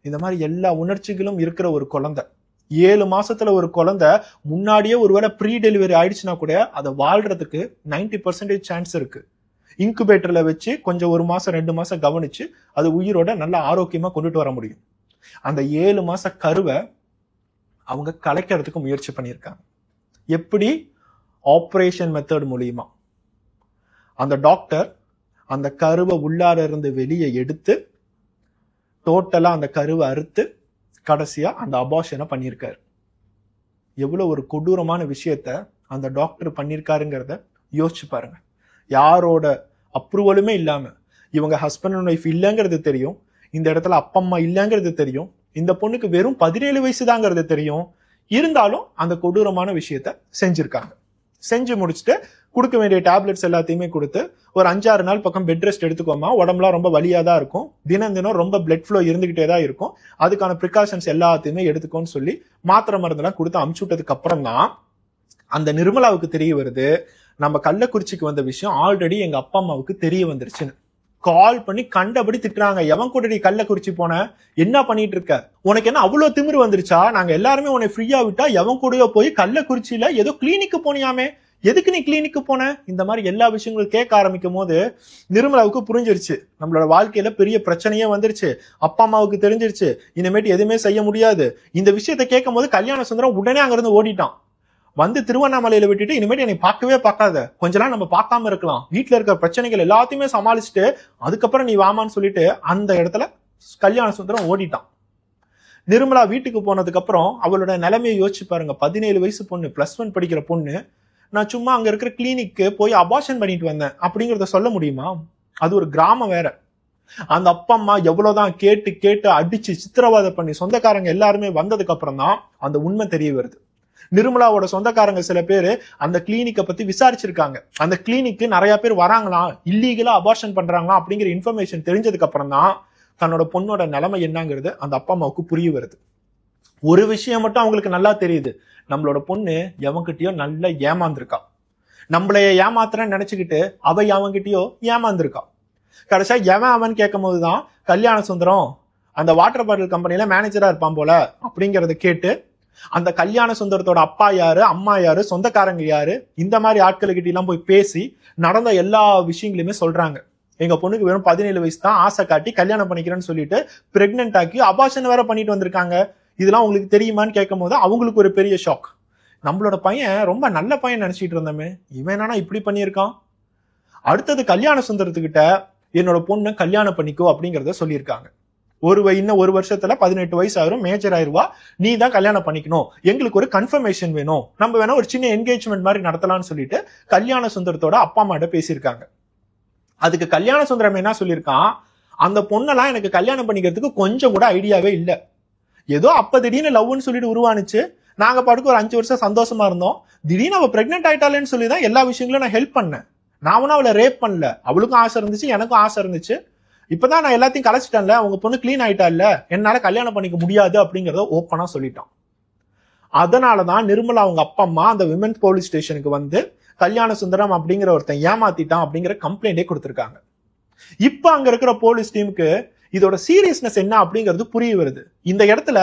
இந்த மாதிரி எல்லா உணர்ச்சிகளும் இருக்கிற ஒரு குழந்தை. 7 மாசத்துல ஒரு குழந்தை முன்னாடியே ஒருவேளை ப்ரீ டெலிவரி ஆயிடுச்சுன்னா கூட அதை வாழ்றதுக்கு 90% சான்ஸ் இருக்கு. இன்குபேட்டர்ல வச்சு கொஞ்சம் 1 மாசம் 2 மாசம் கவனிச்சு அது உயிரோட நல்ல ஆரோக்கியமா கொண்டுட்டு வர முடியும். அந்த 7 மாச கருவை அவங்க கலைக்கிறதுக்கு முயற்சி பண்ணியிருக்காங்க. எப்படி? ஆபரேஷன் மெத்தட் மூலியமா. அந்த டாக்டர் அந்த கருவை உள்ளார இருந்து வெளியே எடுத்து டோட்டலா அந்த கருவை அறுத்து கடைசியா அந்த அபார்ஷனை பண்ணியிருக்காரு. எவ்வளவு ஒரு கொடூரமான விஷயத்த அந்த டாக்டர் பண்ணியிருக்காருங்கிறத யோசிச்சு பாருங்க. யாரோட அப்ரூவலுமே இல்லாம, இவங்க ஹஸ்பண்ட் அண்ட் ஒய்ஃப் இல்லைங்கிறது தெரியும், இந்த இடத்துல அப்பா அம்மா இல்லைங்கிறது தெரியும், இந்த பொண்ணுக்கு வெறும் 17 வயசு தாங்கிறது தெரியும், இருந்தாலும் அந்த கொடூரமான விஷயத்த செஞ்சிருக்காங்க. செஞ்சு முடிச்சுட்டு கொடுக்க வேண்டிய டேப்லெட்ஸ் எல்லாத்தையுமே கொடுத்து ஒரு 5-6 நாள் பக்கம் பெட் ரெஸ்ட் எடுத்துக்கோமா, உடம்புலாம் ரொம்ப வலியா தான் இருக்கும், தினம் தினம் ரொம்ப பிளட் ஃப்ளோ இருந்துகிட்டே தான் இருக்கும், அதுக்கான ப்ரிகாஷன்ஸ் எல்லாத்தையுமே எடுத்துக்கோன்னு சொல்லி மாத்திரை மருந்தெல்லாம் கொடுத்து அமுச்சு விட்டதுக்கு அப்புறம் தான் அந்த நிர்மலாவுக்கு தெரிய வருது, நம்ம கள்ளக்குறிச்சிக்கு வந்த விஷயம் ஆல்ரெடி எங்க அப்பா அம்மாவுக்கு தெரிய வந்துருச்சுன்னு. கால் பண்ணி கண்டபடி திட்டுறாங்க. எவன் கூட நீ கள்ளக்குறிச்சி போன, என்ன பண்ணிட்டு இருக்க, உனக்கு என்ன அவ்வளவு திமிரு வந்துருச்சா, நாங்க எல்லாருமே உன்னை ஃப்ரீயா விட்டா எவன் கூடயோ போய் கள்ளக்குறிச்சியில ஏதோ கிளினிக்கு போனியாமே, எதுக்கு நீ கிளினிக்கு போன, இந்த மாதிரி எல்லா விஷயங்களும் கேட்க ஆரம்பிக்கும் போது நிர்மலாவுக்கு புரிஞ்சிருச்சு நம்மளோட வாழ்க்கையில பெரிய பிரச்சனையே வந்துருச்சு, அப்பா அம்மாவுக்கு தெரிஞ்சிருச்சு, இனிமேட்டு எதுவுமே செய்ய முடியாது. இந்த விஷயத்த கேட்கும் போது கல்யாண சுந்தரம் உடனே அங்கிருந்து ஓடிட்டான். வந்து திருவண்ணாமலையில விட்டுட்டு இனிமேட்டு என்னை பார்க்கவே பார்க்காத, கொஞ்ச நாள் நம்ம பார்க்காம இருக்கலாம், வீட்டுல இருக்கிற பிரச்சனைகள் எல்லாத்தையுமே சமாளிச்சுட்டு அதுக்கப்புறம் நீ வாமான்னு சொல்லிட்டு அந்த இடத்துல கல்யாண சுந்தரம் ஓடிட்டான். நிர்மலா வீட்டுக்கு போனதுக்கு அப்புறம் அவளோட நிலைமையை யோசிச்சு பாருங்க. 17 வயசு பொண்ணு, +1 படிக்கிற பொண்ணு, நான் சும்மா அங்க இருக்கிற கிளினிக்கு போய் அபார்ஷன் பண்ணிட்டு வந்தேன் அப்படிங்கறத சொல்ல முடியுமா? அது ஒரு கிராமம் வேற. அந்த அப்பா அம்மா எவ்வளவுதான் கேட்டு கேட்டு அடிச்சு சித்திரவதை பண்ணி சொந்தக்காரங்க எல்லாருமே வந்ததுக்கு அப்புறம் தான் அந்த உண்மை தெரிய வருது. நிர்மலாவோட சொந்தக்காரங்க சில பேர் அந்த கிளினிக்கை பத்தி விசாரிச்சிருக்காங்க. அந்த கிளினிக்கு நிறைய பேர் வராங்களாம், இல்லீகலா அபார்ஷன் பண்றாங்களா அப்படிங்கிற இன்ஃபர்மேஷன் தெரிஞ்சதுக்கு அப்புறம் தான் தன்னோட பொண்ணோட நிலைமை என்னங்கிறது அந்த அப்பா அம்மாவுக்கு புரிய வருது. ஒரு விஷயம் மட்டும் அவங்களுக்கு நல்லா தெரியுது, நம்மளோட பொண்ணு எவன்கிட்டயோ நல்லா ஏமாந்துருக்கா. நம்மளைய ஏமாத்துறேன்னு நினைச்சுக்கிட்டு அவ அவன்கிட்டயோ ஏமாந்துருக்கா. கடைசியா எவன் அவன் கேட்கும் போதுதான் கல்யாண சுந்தரம் அந்த வாட்டர் பாட்டில் கம்பெனில மேனேஜரா இருப்பான் போல அப்படிங்கறத கேட்டு அந்த கல்யாண சுந்தரத்தோட அப்பா யாரு, அம்மா யாரு, சொந்தக்காரங்க யாரு, இந்த மாதிரி ஆட்களுக்கிட்ட எல்லாம் போய் பேசி நடந்த எல்லா விஷயங்களுமே சொல்றாங்க. எங்க பொண்ணுக்கு வெறும் 17 வயசு தான், ஆசை காட்டி கல்யாணம் பண்ணிக்கிறேன்னு சொல்லிட்டு பிரெக்னென்ட் ஆக்கி அபார்ஷன் வேற பண்ணிட்டு வந்திருக்காங்க. இதெல்லாம் உங்களுக்கு தெரியுமான்னு கேட்கும் போது அவங்களுக்கு ஒரு பெரிய ஷாக். நம்மளோட பையன் ரொம்ப நல்ல பையன் நினைச்சிட்டு இருந்தோமே, இவன் என்னன்னா இப்படி பண்ணியிருக்கான். அடுத்தது கல்யாண சுந்தரத்துக்கிட்ட என்னோட பொண்ணை கல்யாணம் பண்ணிக்கோ அப்படிங்கறத சொல்லியிருக்காங்க. இன்னும் ஒரு வருஷத்துல 18 வயசு ஆயிரும், மேஜர் ஆயிருவா, நீ தான் கல்யாணம் பண்ணிக்கணும், எங்களுக்கு ஒரு கன்ஃபர்மேஷன் வேணும், நம்ம வேணா ஒரு சின்ன என்கேஜ்மெண்ட் மாதிரி நடத்தலாம்னு சொல்லிட்டு கல்யாண சுந்தரத்தோட அப்பா அம்மாட்ட பேசியிருக்காங்க. அதுக்கு கல்யாண சுந்தரம் என்ன சொல்லியிருக்கான், அந்த பொண்ணெல்லாம் எனக்கு கல்யாணம் பண்ணிக்கிறதுக்கு கொஞ்சம் கூட ஐடியாவே இல்லை. ஏதோ அப்ப திடீர்னு லவ்னு சொல்லிட்டு உருவானுச்சு, நாங்க பாட்டுக்கு ஒரு 5 வருஷம் சந்தோஷமா இருந்தோம். திடீர்னு அவ பிரெக்னென்ட் ஆயிட்டாலேன்னு சொல்லிதான் எல்லா விஷயங்களும் நான் ஹெல்ப் பண்ணேன். நான் ஒன்னும் அவளை ரேப் பண்ணல, அவளுக்கும் ஆசை இருந்துச்சு, எனக்கும் ஆசை இருந்துச்சு. இப்பதான் நான் எல்லாத்தையும் கலைச்சிட்டேன்ல, உங்க பொண்ணு கிளீன் ஆயிட்டா இல்ல, என்னால கல்யாணம் பண்ணிக்க முடியாது அப்படிங்கறத ஓப்பனா சொல்லிட்டான். அதனாலதான் நிர்மலா அவங்க அப்பா அம்மா அந்த விமென்ஸ் போலீஸ் ஸ்டேஷனுக்கு வந்து கல்யாண சுந்தரம் அப்படிங்கிற ஒருத்தன் ஏமாத்திட்டான் அப்படிங்கிற கம்ப்ளைண்டே கொடுத்திருக்காங்க. இப்ப அங்க இருக்கிற போலீஸ் டீமுக்கு இதோட சீரியஸ்னஸ் என்ன அப்படிங்கிறது புரிய வருது. இந்த இடத்துல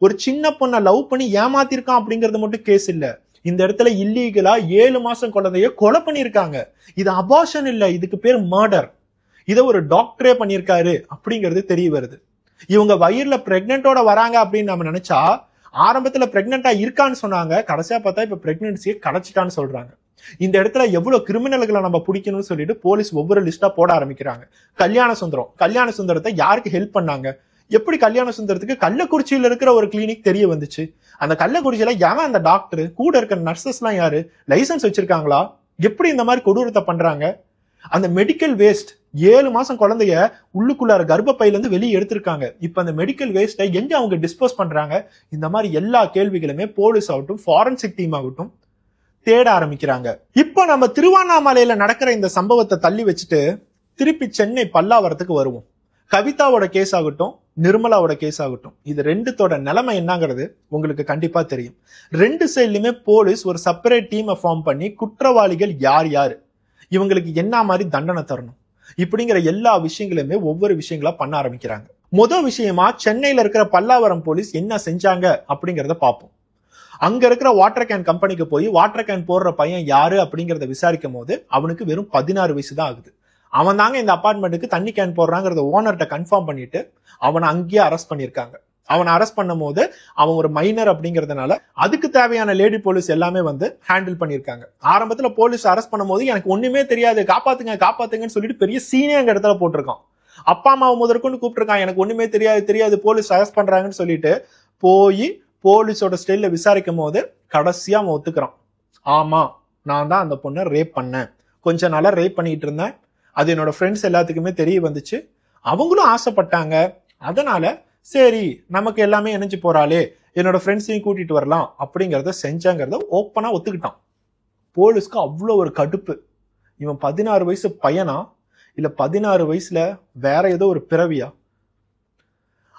ஒரு சின்ன பொண்ணை லவ் பண்ணி ஏமாத்திருக்கான் அப்படிங்கறது மட்டும் கேஸ் இல்ல, இந்த இடத்துல இல்லீகலா 7 மாசம் குழந்தைய கொலை பண்ணிருக்காங்க. இது அபார்ஷன் இல்ல, இதுக்கு பேர் மர்டர். இதை ஒரு டாக்டரே பண்ணியிருக்காரு அப்படிங்கிறது தெரிய வருது. இவங்க வயிறுல பிரெக்னென்ட்டோட வராங்க அப்படின்னு நம்ம நினைச்சா ஆரம்பத்துல பிரெக்னென்ட்டா இருக்கான்னு சொன்னாங்க, கடைசியா பார்த்தா இப்ப பிரெக்னன்சியை கலைச்சிட்டான்னு சொல்றாங்க. இந்த இடத்துல எவ்வளவு கிரிமினல்களை நம்ம பிடிக்கணும்னு சொல்லிட்டு போலீஸ் ஒவ்வொரு லிஸ்டா போட ஆரம்பிக்கிறாங்க. கல்யாண சுந்தரத்தை யாருக்கு ஹெல்ப் பண்ணாங்க, எப்படி கல்யாண சுந்தரத்துக்கு கள்ளக்குறிச்சியில இருக்கிற ஒரு கிளினிக் தெரிய வந்துச்சு, அந்த கள்ளக்குறிச்சியில எவன் அந்த டாக்டர், கூட இருக்கிற நர்சஸ் எல்லாம் யாரு, லைசன்ஸ் வச்சிருக்காங்களா, எப்படி இந்த மாதிரி கொடூரத்தை பண்றாங்க, அந்த மெடிக்கல் வேஸ்ட் 7 மாசம் குழந்தைய உள்ளுக்குள்ளார கர்ப்பப்பையில இருந்து வெளியே எடுத்திருக்காங்க, இப்ப அந்த மெடிக்கல் வேஸ்ட்டை எங்க அவங்க டிஸ்போஸ் பண்றாங்க, இந்த மாதிரி எல்லா கேள்விகளுமே போலீஸ் ஆகட்டும் ஃபாரன்சிக் டீம் ஆகட்டும் தேட ஆரம்பிக்கிறாங்க. இப்ப நம்ம திருவண்ணாமலையில நடக்கிற இந்த சம்பவத்தை தள்ளி வச்சுட்டு திருப்பி சென்னை பல்லாவரத்துக்கு வருவோம். கவிதாவோட கேஸ் ஆகட்டும், நிர்மலாவோட கேஸ் ஆகட்டும், இது ரெண்டுத்தோட நிலைமை என்னங்கிறது உங்களுக்கு கண்டிப்பா தெரியும். ரெண்டு சைட்லயுமே போலீஸ் ஒரு செப்பரேட் டீமை ஃபார்ம் பண்ணி குற்றவாளிகள் யார் யாரு, இவங்களுக்கு என்ன மாதிரி தண்டனை தரணும், இப்படிங்கிற எல்லா விஷயங்களுமே ஒவ்வொரு விஷயங்களா பண்ண ஆரம்பிக்கிறாங்க. முதல் விஷயமா சென்னையில இருக்கிற பல்லாவரம் போலீஸ் என்ன செஞ்சாங்க அப்படிங்கறத பார்ப்போம். அங்க இருக்கிற வாட்டர் கேன் கம்பெனிக்கு போய் வாட்டர் கேன் போடுற பையன் யாரு அப்படிங்கறத விசாரிக்கும் போது அவனுக்கு வெறும் 16 வயசு தான் ஆகுது. அவன் தாங்க இந்த அபார்ட்மெண்ட்டுக்கு தண்ணி கேன் போடுறாங்கிறத ஓனர்கிட்ட கன்ஃபார்ம் பண்ணிட்டு அவனை அங்கேயே அரெஸ்ட் பண்ணிருக்காங்க. அவனை அரெஸ்ட் பண்ணும் போது அவன் ஒரு மைனர் அப்படிங்கறதுனால அதுக்கு தேவையான லேடி போலீஸ் எல்லாமே வந்து ஹேண்டில் பண்ணிருக்காங்க. ஆரம்பத்துல போலீஸ் அரெஸ்ட் பண்ணும் போது எனக்கு ஒண்ணுமே தெரியாது, காப்பாத்துங்கன்னு சொல்லிட்டு பெரிய சீனே அங்க இடத்துல போட்டிருக்கான். அப்பா அம்மாவை முதற்கொண்டு கூப்பிட்டுருக்கான், எனக்கு ஒண்ணுமே தெரியாது போலீஸ் அரெஸ்ட் பண்றாங்கன்னு சொல்லிட்டு போய் போலீஸோட ஸ்டைல்ல விசாரிக்கும் போது கடைசியா அவன் ஒத்துக்கிறான், ஆமா நான் தான் அந்த பொண்ணை ரேப் பண்ணேன், கொஞ்ச நாளா ரேப் பண்ணிட்டு இருந்தேன், அது என்னோட ஃப்ரெண்ட்ஸ் எல்லாத்துக்குமே தெரிய வந்துச்சு, அவங்களும் ஆசைப்பட்டாங்க, அதனால சரி நமக்கு எல்லாமே இணைஞ்சு போறாளே என்னோட ஃப்ரெண்ட்ஸையும் கூட்டிட்டு வரலாம் அப்படிங்கறத செஞ்சாங்கிறத ஓப்பனா ஒத்துக்கிட்டான். போலீஸ்க்கு அவ்வளோ ஒரு கடுப்பு, இவன் 16 வயசு பையனா இல்ல 16 வயசுல வேற ஏதோ ஒரு பிறவியா,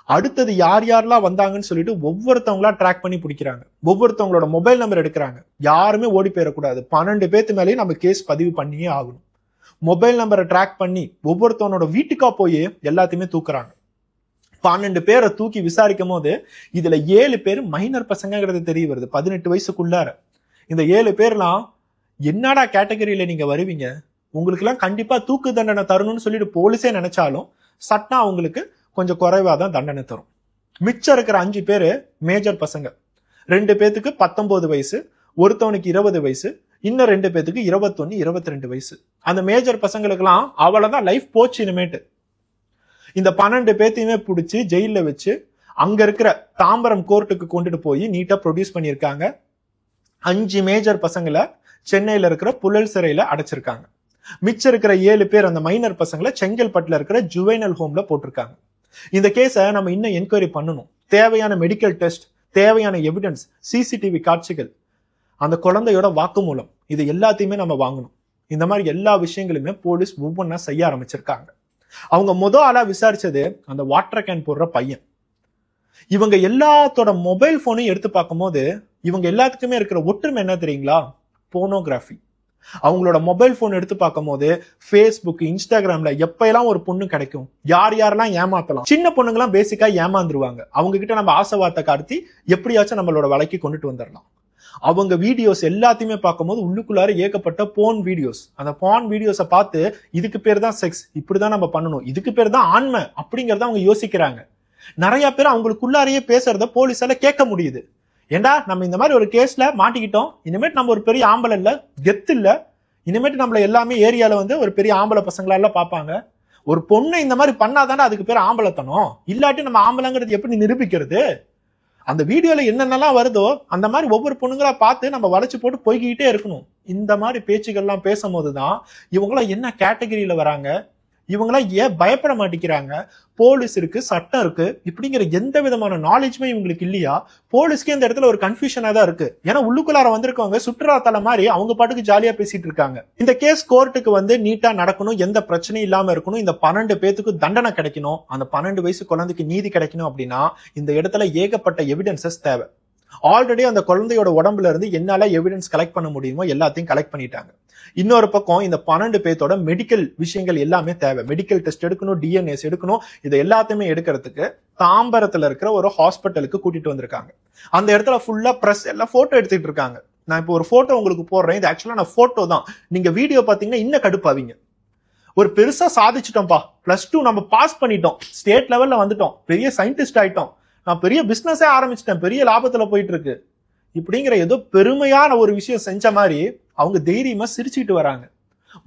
அடுத்தது யார் யாரெல்லாம் வந்தாங்கன்னு சொல்லிட்டு ஒவ்வொருத்தவங்களா ட்ராக் பண்ணி பிடிக்கிறாங்க, ஒவ்வொருத்தவங்களோட மொபைல் நம்பர் எடுக்கிறாங்க, யாருமே ஓடி போயிடக்கூடாது, 12 பேத்து மேலேயும் நம்ம கேஸ் பதிவு பண்ணியே ஆகணும். மொபைல் நம்பரை ட்ராக் பண்ணி ஒவ்வொருத்தவனோட வீட்டுக்கா போய் எல்லாத்தையுமே தூக்குறாங்க. 12 பேரை தூக்கி விசாரிக்கும் போது இதுல 7 பேர் மைனர் பசங்கிறது தெரிய வருது, 18 வயசுக்குள்ளார. இந்த 7 பேர்லாம் என்னடா கேட்டகரியில நீங்க வருவீங்க, உங்களுக்கு எல்லாம் கண்டிப்பா தூக்கு தண்டனை தரணும்னு சொல்லிட்டு போலீஸே நினைச்சாலும் சட்டம் அவங்களுக்கு கொஞ்சம் குறைவா தான் தண்டனை தரும். மிச்சம் இருக்கிற 5 பேரு மேஜர் பசங்க, 2 பேத்துக்கு 19 வயசு, ஒருத்தவனுக்கு 20 வயசு, இன்னும் 2 பேத்துக்கு 21, 22 வயசு. அந்த மேஜர் பசங்களுக்கு எல்லாம் அவ்வளவுதான் லைஃப் போச்சு இனிமேட்டு. இந்த 12 பேத்தையுமே பிடிச்சி ஜெயில வச்சு அங்க இருக்கிற தாம்பரம் கோர்ட்டுக்கு கொண்டுட்டு போய் நீட்டா ப்ரொடியூஸ் பண்ணியிருக்காங்க. 5 மேஜர் பசங்களை சென்னையில இருக்கிற புழல் சிறையில அடைச்சிருக்காங்க. மிச்சம் இருக்கிற 7 பேர் அந்த மைனர் பசங்களை செங்கல்பட்டுல இருக்கிற ஜுவைனல் ஹோம்ல போட்டிருக்காங்க. இந்த கேஸை நம்ம இன்னும் என்கொயரி பண்ணணும், தேவையான மெடிக்கல் டெஸ்ட், தேவையான எவிடன்ஸ், சிசிடிவி காட்சிகள் அந்த குழந்தையோட வாக்குமூலம், இது எல்லாத்தையுமே நம்ம வாங்கணும். இந்த மாதிரி எல்லா விஷயங்களுமே போலீஸ் ஒவ்வொன்றா செய்ய ஆரம்பிச்சிருக்காங்க. அவங்க ஆளா விசாரிச்சது அந்த வாட்டர் கேன் போடுற பையன். இவங்க எல்லாத்தோட மொபைல் போனையும் எடுத்து பார்க்கும்போது இவங்க எல்லாத்துக்குமே இருக்கிற ஒற்றுமை என்ன தெரியுங்களா? போனோகிராஃபி. அவங்களோட மொபைல் போன் எடுத்து பார்க்கும் போது ஃபேஸ்புக், இன்ஸ்டாகிராம்ல எப்ப எல்லாம் ஒரு பொண்ணு கிடைக்கும், யார் யாரெல்லாம் ஏமாத்தலாம். சின்ன பொண்ணுங்கலாம் பேசிக்கா ஏமாந்துருவாங்க. அவங்க கிட்ட நம்ம ஆசை வார்த்தை காட்டி எப்படியாச்சும் நம்மளோட வலைக்கு கொண்டுட்டு வந்துடலாம். அவங்க வீடியோஸ் எல்லாத்தையுமே பார்க்கும்போது உள்ளுக்குள்ளார ஏகப்பட்ட போன் வீடியோஸ். அந்த போன் வீடியோஸை பார்த்து இதுக்கு பேர் தான் செக்ஸ், இப்படிதான் நம்ம பண்ணணும், இதுக்கு பேர் தான் ஆண்மை அப்படிங்கறத அவங்க யோசிக்கிறாங்க. நிறைய பேர் அவங்களுக்குள்ளாரையே பேசுறத போலீஸால கேட்க முடியுது. ஏண்டா நம்ம இந்த மாதிரி ஒரு கேஸ்ல மாட்டிக்கிட்டோம், இனிமேட்டு நம்ம ஒரு பெரிய ஆம்பளை இல்ல, கெத்து இல்ல, இனிமேட்டு நம்மள எல்லாமே ஏரியால ஒரு பெரிய ஆம்பளை பசங்களெல்லாம் பார்ப்பாங்க. ஒரு பொண்ணை இந்த மாதிரி பண்ணாதானே அதுக்கு பேர் ஆம்பளைத்தனம், இல்லாட்டி நம்ம ஆம்பளைங்கிறது எப்படி நிரூபிக்கிறது? அந்த வீடியோல என்னென்னலாம் வருதோ அந்த மாதிரி ஒவ்வொரு பொண்ணுங்களா பார்த்து நம்ம வளைச்சு போட்டு போய்கிட்டே இருக்கணும். இந்த மாதிரி பேச்சுகள்லாம் பேசும்போதுதான் இவங்களாம் என்ன கேட்டகரியில வராங்க, இவங்களாம் ஏன் பயப்பட மாட்டேங்கிறாங்க, போலீஸ் இருக்கு, சட்டம் இருக்கு, இப்படிங்கிற எந்த விதமான நாலேஜுமே இவங்களுக்கு இல்லையா? போலீஸ்க்கு இந்த இடத்துல ஒரு கன்ஃபியூஷனா தான் இருக்கு. ஏன்னா உள்ளுக்குள்ளார வந்திருக்கவங்க சுற்றுலாத்தல மாதிரி அவங்க பாட்டுக்கு ஜாலியா பேசிட்டு இருக்காங்க. இந்த கேஸ் கோர்ட்டுக்கு நீட்டா நடக்கணும், எந்த பிரச்சனையும் இல்லாம இருக்கணும், இந்த 12 பேத்துக்கு தண்டனை கிடைக்கணும், அந்த 12 வயசு குழந்தைக்கு நீதி கிடைக்கணும் அப்படின்னா இந்த இடத்துல ஏகப்பட்ட எவிடன்சஸ் தேவை. ஆல்ரெடி அந்த குழந்தையோட உடம்புல இருந்து என்னால எவிடன்ஸ் கலெக்ட் பண்ண முடியுமோ எல்லாத்தையும் கலெக்ட் பண்ணிட்டாங்க. இன்னொரு பக்கம் இந்த 12 பேத்தோட மெடிக்கல் விஷயங்கள் எல்லாமே தேவை. மெடிக்கல் டெஸ்ட் எடுக்கணும், டிஎன்ஏஸ் எடுக்கணும். இதை எல்லாத்தையுமே எடுக்கிறதுக்கு தாம்பரத்துல இருக்கிற ஒரு ஹாஸ்பிட்டலுக்கு கூட்டிட்டு வந்திருக்காங்க. அந்த இடத்துல ஃபுல்லா பிரஸ் எல்லாம் போட்டோ எடுத்துட்டு இருக்காங்க. நான் இப்போ ஒரு போட்டோ உங்களுக்கு போடுறேன். இது ஆக்சுவலா நான் போட்டோ தான். நீங்க வீடியோ பாத்தீங்கன்னா இன்னும் கடுப்பாவீங்க. ஒரு பெருசா சாதிச்சிட்டோம்பா, +2 நம்ம பாஸ் பண்ணிட்டோம், ஸ்டேட் லெவல்ல வந்துட்டோம், பெரிய சயின்டிஸ்ட் ஆயிட்டோம், நான் பெரிய பிசினஸே ஆரம்பிச்சிட்டேன், பெரிய லாபத்துல போயிட்டு இருக்கு, இப்படிங்கிற ஏதோ பெருமையான ஒரு விஷயம் செஞ்ச மாதிரி அவங்க தைரியமா சிரிச்சுக்கிட்டு வராங்க.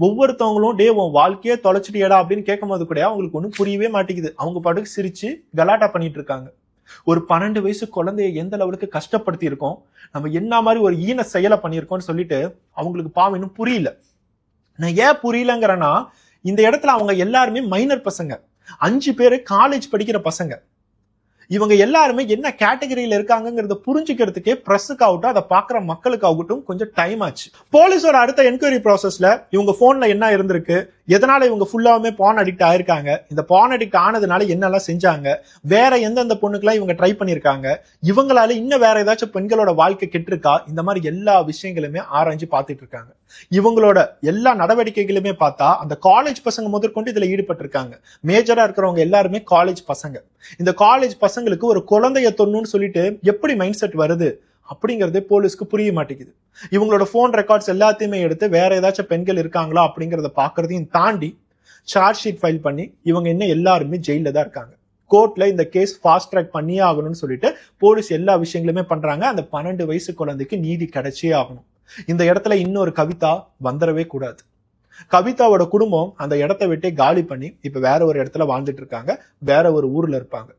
ஒவ்வொருத்தவங்களும் டே உன் வாழ்க்கையே தொலைச்சிட்டியடா அப்படின்னு கேட்கும் போது கூட அவங்களுக்கு ஒன்றும் புரியவே மாட்டேங்குது. அவங்க பாட்டுக்கு சிரிச்சு கலாட்டா பண்ணிட்டு இருக்காங்க. ஒரு 12 வயசு குழந்தைய எந்த லெவலுக்கு கஷ்டப்படுத்தி இருக்கோம், நம்ம என்ன மாதிரி ஒரு ஈன செயலை பண்ணியிருக்கோம்னு சொல்லிட்டு அவங்களுக்கு பாவம் இன்னும் புரியல. நான் ஏன் புரியலங்கிறேன்னா இந்த இடத்துல அவங்க எல்லாருமே மைனர் பசங்க, 5 பேரு காலேஜ் படிக்கிற பசங்க. இவங்க எல்லாருமே என்ன கேட்டகரியில இருக்காங்கிறத புரிஞ்சுக்கிறதுக்கே பிரஸுக்காகட்டும் அதை பாக்குற மக்களுக்காகட்டும் கொஞ்சம் டைம் ஆச்சு. போலீஸோட அடுத்த என்கொயரி ப்ராசஸ்ல இவங்க போன்ல என்ன இருந்திருக்கு, எதனால இவங்க ஃபுல்லாவுமே பான் அடிக்ட் ஆயிருக்காங்க, இந்த பான் அடிக்ட் ஆனதுனால என்னெல்லாம் செஞ்சாங்க, வேற எந்தெந்த பொண்ணுக்கெல்லாம் இவங்க ட்ரை பண்ணிருக்காங்க, இவங்களால இன்னும் வேற ஏதாச்சும் பெண்களோட வாழ்க்கை கெட்டிருக்கா, இந்த மாதிரி எல்லா விஷயங்களுமே ஆராய்ஞ்சு பார்த்துட்டு இருக்காங்க. இவங்களோட எல்லா நடவடிக்கைகளுமே பார்த்தா அந்த காலேஜ் பசங்க முதற்கொண்டு இதுல ஈடுபட்டு இருக்காங்க. மேஜரா இருக்கிறவங்க எல்லாருமே காலேஜ் பசங்க. இந்த காலேஜ் பசங்களுக்கு ஒரு குழந்தைய தொண்ணுன்னு சொல்லிட்டு எப்படி மைண்ட் செட் வருது அப்படிங்கறதே போலீஸ்க்கு புரிய மாட்டேங்குது. இவங்களோட போன் ரெக்கார்ட்ஸ் எல்லாத்தையுமே எடுத்து வேற ஏதாச்சும் பெண்கள் இருக்காங்களா அப்படிங்கறத பாக்குறதையும் தாண்டி சார்ஜ் ஷீட் ஃபைல் பண்ணி இவங்க இன்னும் எல்லாருமே ஜெயில தான் இருக்காங்க. கோர்ட்ல இந்த கேஸ் ஃபாஸ்ட் ட்ராக் பண்ணியே ஆகணும்னு சொல்லிட்டு போலீஸ் எல்லா விஷயங்களுமே பண்றாங்க. அந்த 12 வயசு குழந்தைக்கு நீதி கிடைச்சே ஆகணும். இந்த இடத்துல இன்னொரு கவிதா வந்துடவே கூடாது. கவிதாவோட குடும்பம் அந்த இடத்தை விட்டே காலி பண்ணி இப்ப வேற ஒரு இடத்துல வாழ்ந்துட்டு இருக்காங்க, வேற ஒரு ஊர்ல இருப்பாங்க.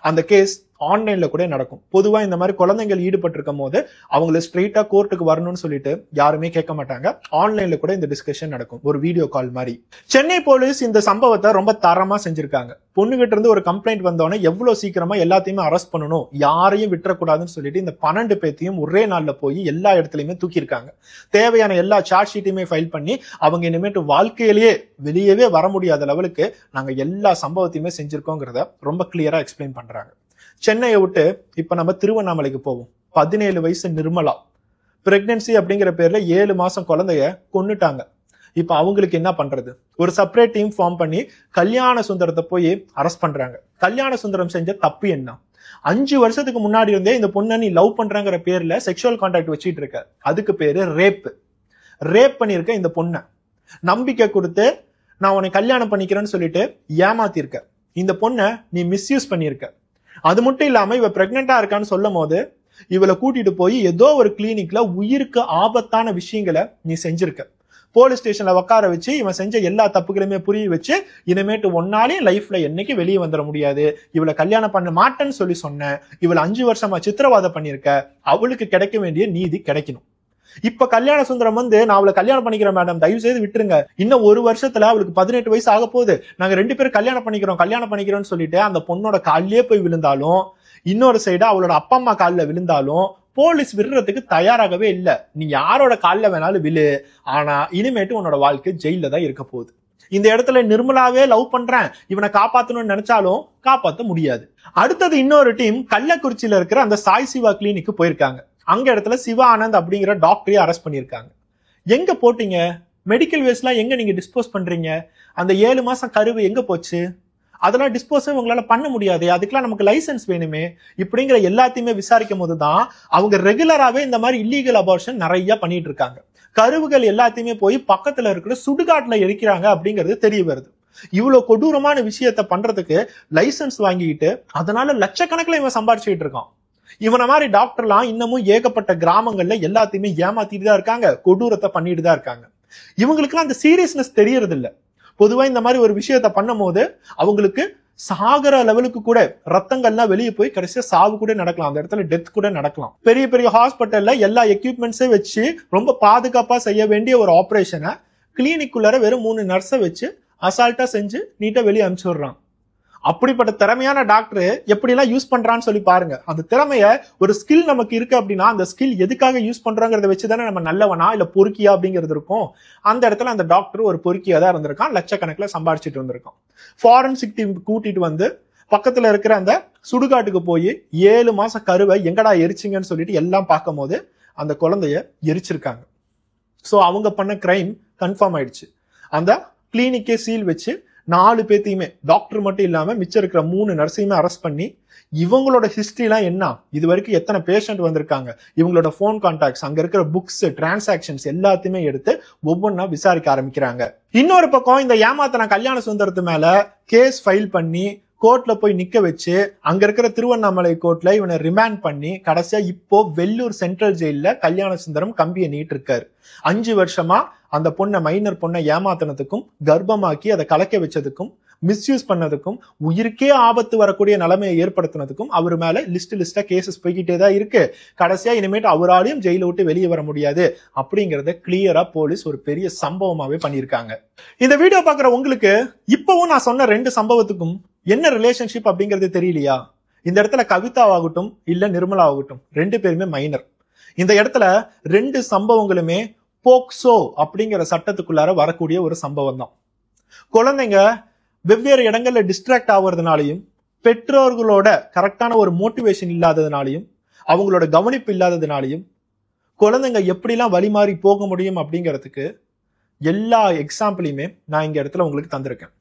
அந்த கேஸ் ஆன்லைன்ல கூட நடக்கும். பொதுவா இந்த மாதிரி குழந்தைகள் ஈடுபட்டு இருக்கும் போது அவங்களை ஸ்ட்ரெயிட்டா கோர்ட்டுக்கு வரணும்னு சொல்லிட்டு யாருமே கேட்க மாட்டாங்க. ஆன்லைன்ல கூட இந்த டிஸ்கஷன் நடக்கும், ஒரு வீடியோ கால் மாதிரி. சென்னை போலீஸ் இந்த சம்பவத்தை ரொம்ப தரமா செஞ்சிருக்காங்க. பொண்ணுகிட்ட இருந்து ஒரு கம்ப்ளைண்ட் வந்தோடனே எவ்வளவு சீக்கிரமா எல்லாத்தையுமே அரெஸ்ட் பண்ணணும், யாரையும் விட்டுறக்கூடாதுன்னு சொல்லிட்டு இந்த 12 பேத்தையும் ஒரே நாள்ல போய் எல்லா இடத்துலயுமே தூக்கியிருக்காங்க. தேவையான எல்லா சார்ஜ் ஷீட்டையுமே ஃபைல் பண்ணி அவங்க இனிமேட்டு வாழ்க்கையிலேயே வெளியவே வர முடியாத லெவலுக்கு நாங்க எல்லா சம்பவத்தையுமே செஞ்சிருக்கோங்கிறத ரொம்ப கிளியரா எக்ஸ்பிளைன் பண்றாங்க. சென்னையை விட்டு இப்ப நம்ம திருவண்ணாமலைக்கு போவோம். 17 வயசு நிர்மலா பிரெக்னன்சி அப்படிங்கிற பேர்ல 7 மாசம் குழந்தைய கொன்னுட்டாங்க. இப்ப அவங்களுக்கு என்ன பண்றது? ஒரு செப்பரேட் டீம் ஃபார்ம் பண்ணி கல்யாண சுந்தரத்தை போய் அரெஸ்ட் பண்றாங்க. கல்யாண சுந்தரம் செஞ்ச தப்பு என்ன? 5 வருஷத்துக்கு முன்னாடி இருந்தே இந்த பொண்ணை நீ லவ் பண்றாங்கிற பேர்ல செக்ஷுவல் கான்டாக்ட் வச்சிட்டு இருக்க, அதுக்கு பேரு ரேப் பண்ணிருக்க. இந்த பொண்ணை நம்பிக்கை கொடுத்து நான் உன்னை கல்யாணம் பண்ணிக்கிறேன்னு சொல்லிட்டு ஏமாத்திருக்க. இந்த பொண்ணை நீ மிஸ்யூஸ் பண்ணிருக்க. அது மட்டும் இல்லாம இவ பிரெக்னெண்டா இருக்கான்னு சொல்லும் போது இவளை கூட்டிட்டு போய் ஏதோ ஒரு கிளினிக்ல உயிருக்கு ஆபத்தான விஷயங்களை நீ செஞ்சிருக்க. போலீஸ் ஸ்டேஷன்ல உட்கார வச்சு இவன் செஞ்ச எல்லா தப்புகளுமே புரிய வச்சு இனிமேட்டு ஒன்னாலே லைஃப்ல என்னைக்கு வெளியே வந்துட முடியாது, இவளை கல்யாணம் பண்ண மாட்டேன்னு சொல்லி சொன்ன, இவளை 5 வருஷமா சித்திரவாதம் பண்ணிருக்க, அவளுக்கு கிடைக்க வேண்டிய நீதி கிடைக்கணும். இப்ப கல்யாண சுந்தரம் நான் அவளை கல்யாணம் பண்ணிக்கிறேன் மேடம், தயவு செய்து விட்டுருங்க, இன்னும் 1 வருஷத்துல அவளுக்கு 18 வயசு ஆக போகுது, நாங்க 2 பேரும் கல்யாணம் பண்ணிக்கிறோம்னு சொல்லிட்டு அந்த பொண்ணோட காலிலே போய் விழுந்தாலும், இன்னொரு சைடு அவளோட அப்பா அம்மா காலில் விழுந்தாலும் போலீஸ் விடுறதுக்கு தயாராகவே இல்ல. நீ யாரோட காலில் வேணாலும் விழு, ஆனா இனிமேட்டு உன்னோட வாழ்க்கை ஜெயில தான் இருக்க போகுது. இந்த இடத்துல நிர்மலாவே லவ் பண்றேன், இவனை காப்பாத்தணும்னு நினைச்சாலும் காப்பாத்த முடியாது. அடுத்தது இன்னொரு டீம் கள்ளக்குறிச்சியில இருக்கிற அந்த சாய் சிவா கிளினிக்கு போயிருக்காங்க. அங்க இடத்துல சிவா ஆனந்த் அப்படிங்கிற டாக்டரையும் அரெஸ்ட் பண்ணிருக்காங்க. எங்க போட்டீங்க மெடிக்கல் வேஸ்ட்லாம், எங்க நீங்க டிஸ்போஸ் பண்றீங்க? அந்த 7 மாசம் கருவு எங்க போச்சு? அதெல்லாம் டிஸ்போஸே உங்களால பண்ண முடியாது, அதுக்கெல்லாம் நமக்கு லைசன்ஸ் வேணுமே. இப்படிங்கிற எல்லாத்தையுமே விசாரிக்கும் போதுதான் அவங்க ரெகுலராகவே இந்த மாதிரி இல்லீகல் அபார்ஷன் நிறைய பண்ணிட்டு இருக்காங்க. கருவுகள் எல்லாத்தையுமே போய் பக்கத்துல இருக்கிற சுடுகாட்டுல எரிக்கிறாங்க அப்படிங்கிறது தெரிய வருது. இவ்வளவு கொடூரமான விஷயத்த பண்றதுக்கு லைசன்ஸ் வாங்கிட்டு அதனால லட்சக்கணக்கில் இவன் சம்பாரிச்சுட்டு இருக்கான். இவனை மாதிரி டாக்டர்லாம் இன்னமும் ஏகப்பட்ட கிராமங்கள்ல எல்லாத்தையுமே ஏமாத்திட்டு தான் இருக்காங்க, கொடூரத்தை பண்ணிட்டு தான் இருக்காங்க. இவங்களுக்குலாம் அந்த சீரியஸ்னஸ் தெரியறது இல்ல. பொதுவா இந்த மாதிரி ஒரு விஷயத்த பண்ணும் போது அவங்களுக்கு சாகர லெவலுக்கு கூட ரத்தங்கள்லாம் வெளியே போய் கடைசியா சாவு கூட நடக்கலாம், அந்த இடத்துல டெத் கூட நடக்கலாம். பெரிய பெரிய ஹாஸ்பிட்டல்ல எல்லா எக்யூப்மெண்ட்ஸே வச்சு ரொம்ப பாதுகாப்பா செய்ய வேண்டிய ஒரு ஆபரேஷனை கிளினிக்குள்ளார வெறும் 3 நர்ஸை வச்சு அசால்ட்டா செஞ்சு நீட்டா வெளியே அனுப்பிச்சு விடுறான். அப்படிப்பட்ட திறமையான டாக்டர் எப்படி எல்லாம் யூஸ் பண்றான்னு சொல்லி பாருங்க. அந்த திறமைய, ஒரு ஸ்கில் நமக்கு இருக்கு அப்படின்னா அந்த ஸ்கில் எதுக்காக யூஸ் பண்றோங்கிறத வச்சுதானே நம்ம நல்லவனா இல்ல பொறுக்கியா அப்படிங்கிறது இருக்கும். அந்த இடத்துல அந்த டாக்டர் ஒரு பொறுக்கியா தான் இருந்திருக்கான், லட்சக்கணக்கில் சம்பாரிச்சிட்டு வந்திருக்கான். ஃபாரன்சிக் டீம் கூட்டிட்டு வந்து பக்கத்துல இருக்கிற அந்த சுடுகாட்டுக்கு போய் 7 மாசம் கருவை எங்கடா எரிச்சிங்கன்னு சொல்லிட்டு எல்லாம் பார்க்கும் போது அந்த குழந்தைய எரிச்சிருக்காங்க. ஸோ அவங்க பண்ண கிரைம் கன்ஃபார்ம் ஆயிடுச்சு. அந்த கிளினிக்கே சீல் வச்சு 4 பேத்தையுமே, டாக்டர் மட்டும் இல்லாம மிச்சம் இருக்கிற 3 நர்ஸையுமே அரெஸ்ட் பண்ணி இவங்களோட ஹிஸ்டரிலாம் என்ன, இது வரைக்கும் எத்தனை பேஷண்ட் வந்திருக்காங்க, இவங்களோட போன் கான்டாக்ட்ஸ், அங்க இருக்கிற புக்ஸ், டிரான்சாக்ஷன்ஸ் எல்லாத்தையுமே எடுத்து ஒவ்வொன்றா விசாரிக்க ஆரம்பிக்கிறாங்க. இன்னொரு பக்கம் இந்த ஏமாத்தன கல்யாண சுந்தரத்து மேல கேஸ் ஃபைல் பண்ணி கோர்ட்ல போய் நிக்க வச்சு அங்க இருக்கிற திருவண்ணாமலை கோர்ட்ல இவனை ரிமாண்ட் பண்ணி கடைசியா இப்போ வெள்ளூர் சென்ட்ரல் ஜெயில கல்யாண சுந்தரம் கம்பியை நீட்டு இருக்காரு. 5 வருஷமா அந்த பொண்ணை, மைனர் பொண்ணை ஏமாத்தினதுக்கும் கர்ப்பமாக்கி அதை கலக்க வச்சதுக்கும் மிஸ்யூஸ் பண்ணதுக்கும் உயிருக்கே ஆபத்து வரக்கூடிய நிலைமையை ஏற்படுத்தினதுக்கும் அவர் மேல லிஸ்டா கேசஸ் போய்கிட்டே தான் இருக்கு. கடைசியா இனிமேட்டு அவராலையும் ஜெயில விட்டு வெளியே வர முடியாது அப்படிங்கறத கிளியரா போலீஸ் ஒரு பெரிய சம்பவமாவே பண்ணிருக்காங்க. இந்த வீடியோ பாக்குற உங்களுக்கு இப்பவும் நான் சொன்ன 2 சம்பவத்துக்கும் என்ன ரிலேஷன்ஷிப் அப்படிங்கிறது தெரியலையா? இந்த இடத்துல கவிதாவாகட்டும் இல்ல நிர்மலா ஆகட்டும் 2 பேருமே மைனர். இந்த இடத்துல 2 சம்பவங்களுமே போக்சோ அப்படிங்கிற சட்டத்துக்குள்ளார வரக்கூடிய ஒரு சம்பவம் தான். குழந்தைங்க வெவ்வேறு இடங்கள்ல டிஸ்ட்ராக்ட் ஆகுறதுனாலையும், பெற்றோர்களோட கரெக்டான ஒரு மோட்டிவேஷன் இல்லாததுனாலையும், அவங்களோட கவனிப்பு இல்லாததுனாலையும் குழந்தைங்க எப்படிலாம் வழிமாறி போக முடியும் அப்படிங்கிறதுக்கு எல்லா எக்ஸாம்பிளையுமே நான் இங்க இடத்துல உங்களுக்கு தந்திருக்கேன்.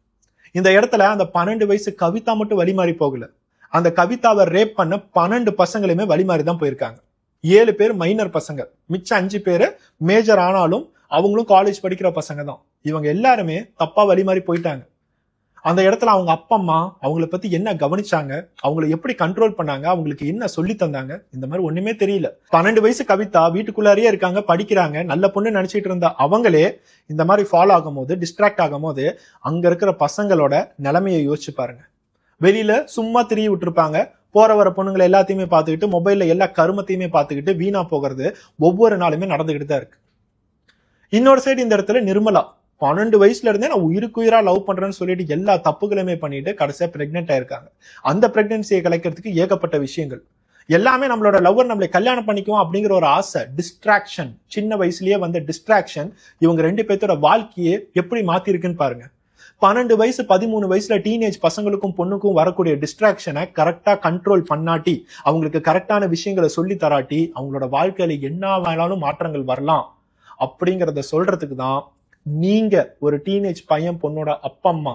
இந்த இடத்துல அந்த 12 வயசு கவிதா மட்டும் வழிமாறி போகல, அந்த கவிதாவை ரேப் பண்ண 12 பசங்களுமே வழிமாறி தான் போயிருக்காங்க. 7 பேர் மைனர் பசங்க, மிச்சம் 5 பேரு மேஜர் ஆனாலும் அவங்களும் காலேஜ் படிக்கிற பசங்க தான். இவங்க எல்லாருமே தப்பா வழிமாறி போயிட்டாங்க. அந்த இடத்துல அவங்க அப்பா அம்மா அவங்களை பத்தி என்ன கவனிச்சாங்க, அவங்களை எப்படி கண்ட்ரோல் பண்ணாங்க, அவங்களுக்கு என்ன சொல்லி தந்தாங்க, இந்த மாதிரி ஒண்ணுமே தெரியல. 12 வயசு கவிதா வீட்டுக்குள்ளாரியே இருக்காங்க, படிக்கிறாங்க, நல்ல பொண்ணு நினைச்சிட்டு இருந்தா அவங்களே இந்த மாதிரி ஃபாலோ ஆகும் போது, டிஸ்ட்ராக்ட் ஆகும் போது அங்க இருக்கிற பசங்களோட நிலைமையை யோசிச்சு பாருங்க. வெளியில சும்மா திரிய விட்டுருப்பாங்க, போற வர பொண்ணுங்களை எல்லாத்தையுமே பார்த்துக்கிட்டு, மொபைல்ல எல்லா கருமத்தையுமே பார்த்துக்கிட்டு வீணா போகிறது ஒவ்வொரு நாளுமே நடந்துகிட்டு தான் இருக்கு. இன்னொரு சைடு இந்த இடத்துல நிர்மலா 12 வயசுல இருந்தே நான் உயிருக்குயிரா லவ் பண்றேன்னு சொல்லிட்டு எல்லா தப்புகளுமே பண்ணிட்டு கடைசியா பிரெக்னென்ட் ஆயிருக்காங்க. அந்த பிரெக்னன்சியை கலைக்கிறதுக்கு ஏகப்பட்ட விஷயங்கள், எல்லாமே நம்மளோட லவ்வர் நம்மளை கல்யாணம் பண்ணிக்குவோம் அப்படிங்கிற ஒரு ஆசை, டிஸ்ட்ராக்ஷன், சின்ன வயசுலயே வந்த டிஸ்ட்ராக்ஷன் இவங்க 2 பேர்த்தோட வாழ்க்கையை எப்படி மாத்திருக்குன்னு பாருங்க. 12 வயசு 13 வயசுல டீனேஜ் பசங்களுக்கும் பொண்ணுக்கும் வரக்கூடிய டிஸ்ட்ராக்ஷனை கரெக்டா கண்ட்ரோல் பண்ணாட்டி, அவங்களுக்கு கரெக்டான விஷயங்களை சொல்லி தராட்டி அவங்களோட வாழ்க்கையில என்ன வேணாலும் மாற்றங்கள் வரலாம் அப்படிங்கறத சொல்றதுக்கு தான் நீங்க ஒரு டீனேஜ் பையன் பொண்ணோட அப்பா அம்மா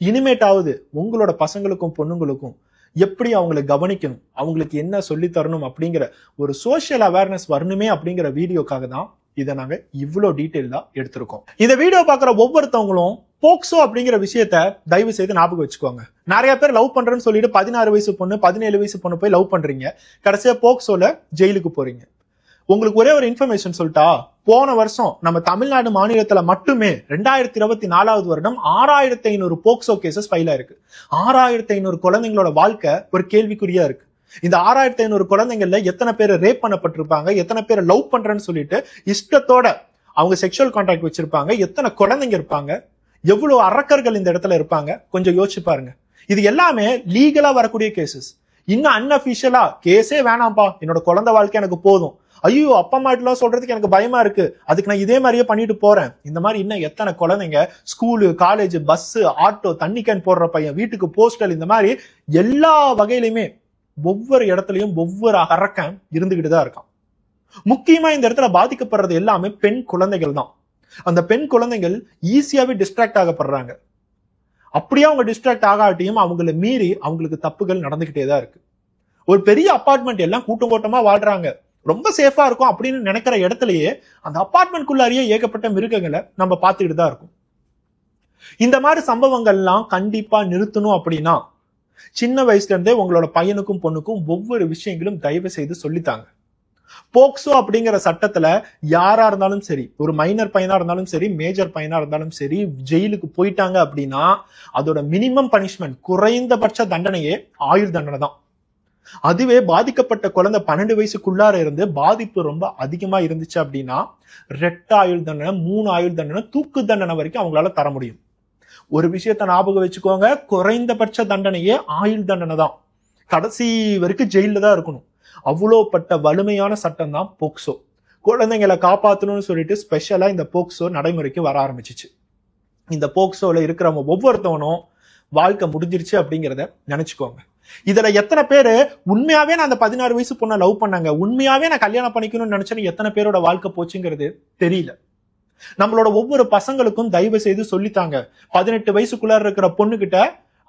இனிமேட்டாவது உங்களோட பசங்களுக்கும் பொண்ணுங்களுக்கும் எப்படி அவங்களை கவனிக்கணும், அவங்களுக்கு என்ன சொல்லி தரணும் அப்படிங்கிற ஒரு சோசியல் அவேர்னஸ் வரணுமே அப்படிங்கிற வீடியோக்காக தான் இதை நாங்க இவ்வளவு டீட்டெயிலா எடுத்திருக்கோம். இந்த வீடியோ பாக்குற ஒவ்வொருத்தவங்களும் போக்சோ அப்படிங்கிற விஷயத்த தயவு செய்து ஞாபகம் வச்சுக்கோங்க. நிறைய பேர் லவ் பண்றேன்னு சொல்லிட்டு 16 வயசு பொண்ணு 17 வயசு பொண்ணு போய் லவ் பண்றீங்க, கடைசியா போக்சோல ஜெயிலுக்கு போறீங்க. உங்களுக்கு ஒரே ஒரு இன்ஃபர்மேஷன் சொல்லிட்டா, போன வருஷம் நம்ம தமிழ்நாடு மாநிலத்துல மட்டுமே 2024 வருடம் 6500 போக்சோ கேசஸ் ஃபைல் ஆயிருக்கு. 6500 குழந்தைங்களோட வாழ்க்கை ஒரு கேள்விக்குறியா இருக்கு. இந்த 6500 குழந்தைங்கள்ல எத்தனை பேர் ரேப் பண்ணப்பட்டிருப்பாங்க, எத்தனை பேர் லவ் பண்றேன்னு சொல்லிட்டு இஷ்டத்தோட அவங்க செக்ஷுவல் கான்டாக்ட் வச்சிருப்பாங்க, எத்தனை குழந்தைங்க இருப்பாங்க, எவ்வளவு அரக்கர்கள் இந்த இடத்துல இருப்பாங்க, கொஞ்சம் யோசிச்சு பாருங்க. இது எல்லாமே லீகலா வரக்கூடிய கேசஸ். இன்னும் அன்அபிஷியலா கேஸே வேணாம்ப்பா, என்னோட குழந்தை வாழ்க்கை எனக்கு போதும், ஐயோ அப்பா அம்மா எல்லாம் சொல்றதுக்கு எனக்கு பயமா இருக்கு, அதுக்கு நான் இதே மாதிரியே பண்ணிட்டு போறேன். இந்த மாதிரி இன்னும் எத்தனை குழந்தைங்க ஸ்கூலு, காலேஜ், பஸ், ஆட்டோ, தண்ணி கேன் போடுற பையன், வீட்டுக்கு போஸ்டல், இந்த மாதிரி எல்லா வகையிலுமே ஒவ்வொரு இடத்துலயும் ஒவ்வொரு அரக்கன் இருந்துகிட்டு தான் இருக்கான். முக்கியமா இந்த இடத்துல பாதிக்கப்படுறது எல்லாமே பெண் குழந்தைகள் தான். அந்த பெண் குழந்தைகள் ஈஸியாவே டிஸ்ட்ராக்ட் ஆகப்படுறாங்க. அப்படியே அவங்க டிஸ்ட்ராக்ட் ஆகாட்டியும் அவங்களை மீறி அவங்களுக்கு தப்புகள் நடந்துகிட்டே தான் இருக்கு. ஒரு பெரிய அபார்ட்மெண்ட், எல்லாம் கூட்டம் கூட்டமா வாழ்றாங்க, ரொம்ப சேஃபா இருக்கும் அப்படின்னு நினைக்கிற இடத்துலயே அந்த அபார்ட்மெண்ட்குள்ளாரியே ஏகப்பட்ட மிருகங்களை நம்ம பார்த்துக்கிட்டு தான் இருக்கும். இந்த மாதிரி சம்பவங்கள்லாம் கண்டிப்பா நிறுத்தணும் அப்படின்னா சின்ன வயசுல இருந்தே உங்களோட பையனுக்கும் பொண்ணுக்கும் ஒவ்வொரு விஷயங்களும் தயவு செய்து சொல்லித்தாங்க. போக்சோ அப்படிங்கிற சட்டத்துல யாரா இருந்தாலும் சரி, ஒரு மைனர் பையனா இருந்தாலும் சரி, மேஜர் பையனா இருந்தாலும் சரி, ஜெயிலுக்கு போயிட்டாங்க அப்படின்னா அதோட மினிமம் பனிஷ்மெண்ட், குறைந்தபட்ச தண்டனையே ஆயுள் தண்டனை தான். அதுவே பாதிக்கப்பட்ட குழந்தை 12 வயசுக்குள்ளார இருந்து பாதிப்பு ரொம்ப அதிகமா இருந்துச்சு அப்படின்னா 2 ஆயுள் தண்டனை, 3 ஆயுள் தண்டனை, தூக்கு தண்டனை வரைக்கும் அவங்களால தர முடியும். ஒரு விஷயத்த ஞாபகம் வச்சுக்கோங்க, குறைந்தபட்ச தண்டனையே ஆயுள் தண்டனை தான். கடைசி வரைக்கும் ஜெயில தான் இருக்கணும். அவ்வளோப்பட்ட வலிமையான சட்டம் தான் போக்சோ. குழந்தைங்களை காப்பாற்றணும்னு சொல்லிட்டு ஸ்பெஷலா இந்த போக்சோ நடைமுறைக்கு வர ஆரம்பிச்சிச்சு. இந்த போக்சோல இருக்கிறவங்க ஒவ்வொருத்தவனும் வாழ்க்கை முடிஞ்சிருச்சு அப்படிங்கிறத நினைச்சுக்கோங்க. இதுல எத்தனை பேரு உண்மையாவே நான் அந்த 16 வயசு பொண்ணை லவ் பண்ணாங்க, உண்மையாவே நான் கல்யாணம் பண்ணிக்கணும்னு நினைச்சேன்னு எத்தனை பேரோட வாழ்க்கை போச்சுங்கிறது தெரியல. நம்மளோட ஒவ்வொரு பசங்களுக்கும் தயவு செய்து சொல்லித்தாங்க. 18 வயசுக்குள்ள இருக்கிற பொண்ணுகிட்ட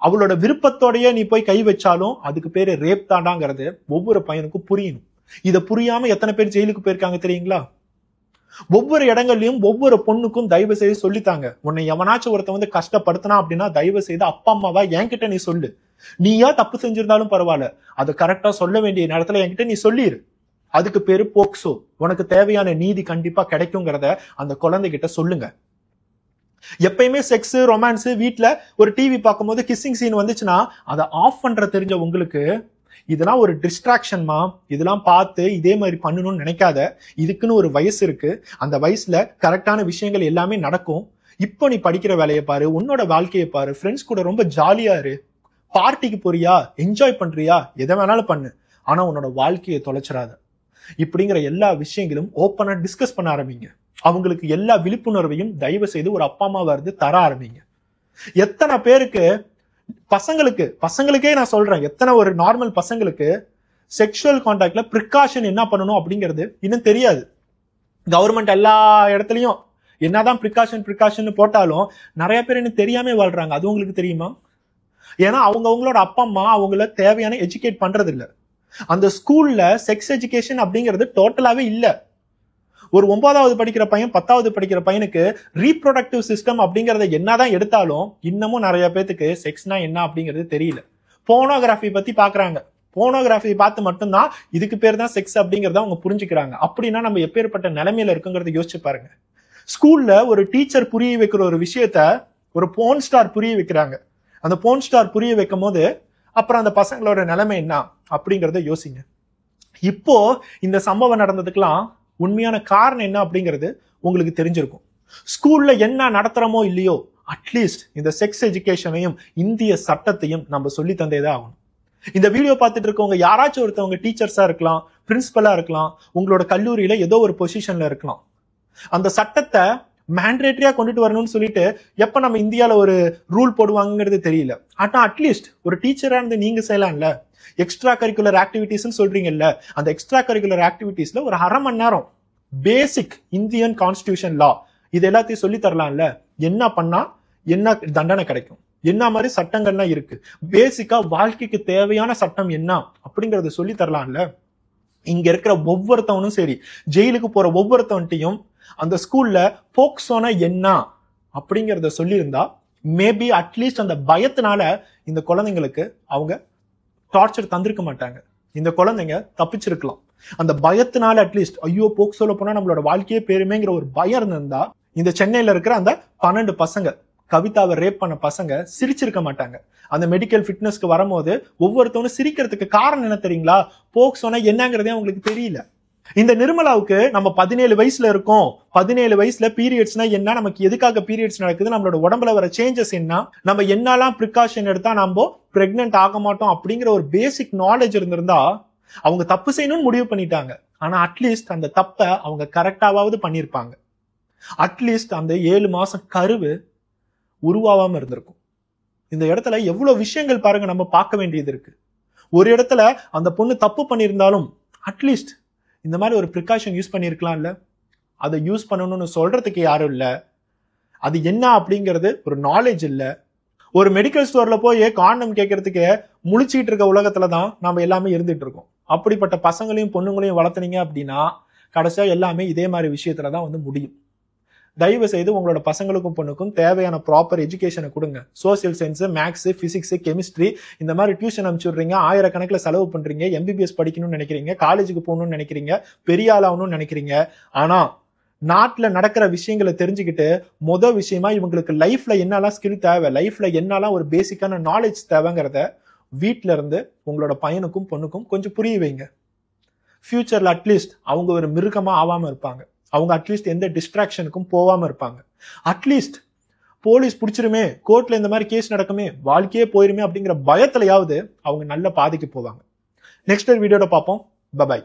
அவளோட விருப்பத்தோடய நீ போய் கை வச்சாலும் அதுக்கு பேரு ரேப் தாண்டாங்கிறது ஒவ்வொரு பையனுக்கும் புரியணும். இதை புரியாம எத்தனை பேர் ஜெயிலுக்கு போயிருக்காங்க தெரியுங்களா? ஒவ்வொரு இடங்கள்லயும் ஒவ்வொரு பொண்ணுக்கும் தயவு செய்து சொல்லித்தாங்க. உன்னை எவனாச்சும் ஒருத்த கஷ்டப்படுத்தினா அப்படின்னா தயவு செய்து அப்பா அம்மாவா என்கிட்ட நீ சொல்லு. நீயா தப்பு செஞ்சிருந்தாலும் பரவாயில்ல, அதை கரெக்டா சொல்ல வேண்டிய நேரத்துல என்கிட்ட நீ சொல்லிரு. அதுக்கு பேரு போக்சோ. உனக்கு தேவையான நீதி கண்டிப்பா கிடைக்குங்கிறத அந்த குழந்தைகிட்ட சொல்லுங்க. எப்பயுமே செக்ஸ், ரொமான்ஸ், வீட்டுல ஒரு டிவி பார்க்கும்போது கிஸ்ஸிங் சீன் வந்துச்சுன்னா அதை ஆஃப் பண்ற தெரிஞ்ச உங்களுக்கு இதெல்லாம் ஒரு டிஸ்ட்ராக்ஷன்மா, இதெல்லாம் பார்த்து இதே மாதிரி பண்ணணும்னு நினைக்காத. இதுக்குன்னு ஒரு வயசு இருக்கு, அந்த வயசுல கரெக்டான விஷயங்கள் எல்லாமே நடக்கும். இப்போ நீ படிக்கிற வேலையை பாரு, உன்னோட வாழ்க்கையை பாரு, ஃப்ரெண்ட்ஸ் கூட ரொம்ப ஜாலியா இரு, பார்ட்டிக்கு போறியா, என்ஜாய் பண்றியா, எதை வேணாலும் பண்ணு, ஆனா உன்னோட வாழ்க்கையை தொலைச்சிடாத. இப்படிங்கிற எல்லா விஷயங்களும் ஓப்பனா டிஸ்கஸ் பண்ண ஆரம்பிங்க. அவங்களுக்கு எல்லா விழிப்புணர்வையும் தயவு செய்து ஒரு அப்பா அம்மாவா இருந்து தர ஆரம்பிங்க. எத்தனை பேருக்கு பசங்களுக்கே நான் சொல்றேன், எத்தனை ஒரு நார்மல் பசங்களுக்கு செக்ஷுவல் கான்டாக்ட்ல ப்ரிகாஷன் என்ன பண்ணணும் அப்படிங்கிறது இன்னும் தெரியாது. கவர்மெண்ட் எல்லா இடத்துலயும் என்னதான் ப்ரிகாஷன் போட்டாலும் நிறைய பேர் இன்னும் தெரியாம வாழ்றாங்க. அது உங்களுக்கு தெரியுமா? ஏன்னா அவங்களோட அப்பா அம்மா அவங்கள தேவையான எஜுகேட் பண்றது இல்ல. அந்த ஸ்கூல்ல செக்ஸ் எஜுகேஷன் அப்படிங்கிறது டோட்டலாவே இல்ல. ஒரு 9வது படிக்கிற பையன் 10வது படிக்கிற பையனுக்கு ரீப்ரொடக்டிவ் சிஸ்டம் அப்படிங்கறத என்னதான் எடுத்தாலும் இன்னமும் நிறைய பேத்துக்கு செக்ஸ்னா என்ன அப்படிங்கிறது தெரியல. போனோகிராஃபி பத்தி பாக்குறாங்க, போனோகிராஃபி பார்த்து மட்டும்தான் இதுக்கு பேர் தான் செக்ஸ் அப்படிங்கறத அவங்க புரிஞ்சுக்கிறாங்க. அப்படின்னா நம்ம எப்பேற்பட்ட நிலைமையில இருக்குங்கிறத யோசிச்சு பாருங்க. ஸ்கூல்ல ஒரு டீச்சர் புரிய வைக்கிற ஒரு விஷயத்த ஒரு போன் ஸ்டார் புரிய வைக்கிறாங்க. அந்த போன் ஸ்டார் புரிய வைக்கும் போது அப்புறம் அந்த பசங்களோட நிலைமை என்ன அப்படிங்கறத யோசிங்க. இப்போ இந்த சம்பவம் நடந்ததுக்கெல்லாம் உண்மையான காரணம் என்ன அப்படிங்கிறது உங்களுக்கு தெரிஞ்சிருக்கும். ஸ்கூல்ல என்ன நடத்துறமோ இல்லையோ, அட்லீஸ்ட் இந்த செக்ஸ் எஜுகேஷனையும் இந்திய சட்டத்தையும் நம்ம சொல்லி தந்தேதான் ஆகணும். இந்த வீடியோ பார்த்துட்டு இருக்கவங்க யாராச்சும் ஒருத்தவங்க டீச்சர்ஸா இருக்கலாம், பிரின்சிபலா இருக்கலாம், உங்களோட கல்லூரியில ஏதோ ஒரு பொசிஷன்ல இருக்கலாம். அந்த சட்டத்தை மேண்டேட்டரியா கொண்டுட்டு வரணும்னு சொல்லிட்டு எப்ப நம்ம இந்தியால ஒரு ரூல் போடுவாங்கிறது தெரியல. ஆனா அட்லீஸ்ட் ஒரு டீச்சரா இருந்து நீங்க செய்யலாம்ல. எக்ஸ்ட்ரா கரிக்குலர் ஆக்டிவிட்டிஸ் சொல்றீங்கல்ல, அந்த எக்ஸ்ட்ரா கரிக்குலர் ஆக்டிவிட்டிஸ்ல ஒரு 1/2 மணி நேரம் பேசிக் இந்தியன் கான்ஸ்டிடியூஷன் லா இது எல்லாத்தையும் சொல்லி தரலாம்ல. என்ன பண்ணா என்ன தண்டனை கிடைக்கும், என்ன மாதிரி சட்டங்கள்லாம் இருக்கு, பேசிக்கா வாழ்க்கைக்கு தேவையான சட்டம் என்ன அப்படிங்கறத சொல்லி தரலாம்ல. இங்க இருக்கிற ஒவ்வொருத்தவனும் சரி, ஜெயிலுக்கு போற ஒவ்வொருத்தவன்ட்டையும் அந்த ஸ்கூல்ல போக்சோனா என்ன அப்படிங்கறத சொல்லியிருந்தா மேபி அட்லீஸ்ட் அந்த பயத்தினால இந்த குழந்தைங்களுக்கு அவங்க டார்ச்சர் தந்திருக்க மாட்டாங்க. இந்த குழந்தைங்க தப்பிச்சிருக்கலாம். அந்த பயத்தினால அட்லீஸ்ட் ஐயோ போக்சோல போனா நம்மளோட வாழ்க்கையே பேருமேங்கிற ஒரு பயம் இருந்தா இந்த சென்னையில இருக்கிற அந்த 12 பசங்க, கவிதாவை ரேப் பண்ண பசங்க சிரிச்சிருக்க மாட்டாங்க. அந்த மெடிக்கல் ஃபிட்னஸ்க்கு வரும்போது ஒவ்வொருத்தவனும் சிரிக்கிறதுக்கு காரணம் என்ன தெரியுங்களா? போக்சோனா என்னங்கிறதே அவங்களுக்கு தெரியல. இந்த நிர்மலாவுக்கு நம்ம 17 வயசுல இருக்கோம், 17 வயசுல பீரியட்ஸ்னா என்ன, நமக்கு எதுக்காக பீரியட்ஸ் நடக்குது, நம்மளோட உடம்புல வர சேஞ்சஸ் என்ன, நம்ம என்னெல்லாம் ப்ரிகாஷன் எடுத்தா நம்ம பிரெக்னென்ட் ஆக மாட்டோம் அப்படிங்கிற ஒரு பேசிக் நாலேஜ் இருந்திருந்தா அவங்க தப்பு செய்யணும்னு முடிவு பண்ணிட்டாங்க. ஆனா அட்லீஸ்ட் அந்த தப்பை அவங்க கரெக்டாவது பண்ணிருப்பாங்க. அட்லீஸ்ட் அந்த 7 மாசம் கருவு உருவாவாம இருந்திருக்கும். இந்த இடத்துல எவ்வளவு விஷயங்கள் பாருங்க நம்ம பார்க்க வேண்டியது இருக்கு. ஒரு இடத்துல அந்த பொண்ணு தப்பு பண்ணியிருந்தாலும் அட்லீஸ்ட் இந்த மாதிரி ஒரு ப்ரிகாஷன் யூஸ் பண்ணிருக்கலாம்ல. அதை யூஸ் பண்ணணும்னு சொல்றதுக்கு யாரும் இல்ல. அது என்ன அப்படிங்கிறது ஒரு நாலேஜ் இல்ல. ஒரு மெடிக்கல் ஸ்டோர்ல போய் காண்டம் கேட்கறதுக்கு முழிச்சிட்டு இருக்க உலகத்துல தான் நாம எல்லாமே இருந்துட்டு இருக்கோம். அப்படிப்பட்ட பசங்களையும் பொண்ணுங்களையும் வளர்த்துனீங்க அப்படின்னா கடைசியா எல்லாமே இதே மாதிரி விஷயத்துலதான் வந்து முடியும். தயவு செய்து உங்களோட பசங்களுக்கும் பொண்ணுக்கும் தேவையான ப்ராப்பர் எஜுகேஷனை கொடுங்க. Social science, maths, physics, chemistry இந்த மாதிரி டியூஷன் அனுப்பிச்சுடுறீங்க, ஆயிரக்கணக்கில் செலவு பண்றீங்க, எம்பிபிஎஸ் படிக்கணும்னு நினைக்கிறீங்க, காலேஜுக்கு போகணும்னு நினைக்கிறீங்க, பெரிய ஆளாகணும்னு நினைக்கிறீங்க. ஆனா நாட்டுல நடக்கிற விஷயங்களை தெரிஞ்சுக்கிட்டு விஷயமா இவங்களுக்கு லைஃப்ல என்னெல்லாம் ஸ்கில் தேவை, லைஃப்ல என்னெல்லாம் ஒரு பேசிக்கான நாலேஜ் தேவைங்கிறத வீட்டுல இருந்து உங்களோட பையனுக்கும் பொண்ணுக்கும் கொஞ்சம் புரிய வைங்க. ஃபியூச்சர்ல அட்லீஸ்ட் அவங்க ஒரு மிருகமா ஆகாம இருப்பாங்க. அவங்க அட்லீஸ்ட் எந்த டிஸ்ட்ராக்ஷனுக்கும் போகாம இருப்பாங்க. அட்லீஸ்ட் போலீஸ் பிடிச்சிருமே, கோர்ட்ல இந்த மாதிரி கேஸ் நடக்குமே, வாழ்க்கையே போயிருமே அப்படிங்கிற பயத்திலையாவது அவங்க நல்ல பாதைக்கு போவாங்க. நெக்ஸ்ட் வீடியோட பார்ப்போம். பை.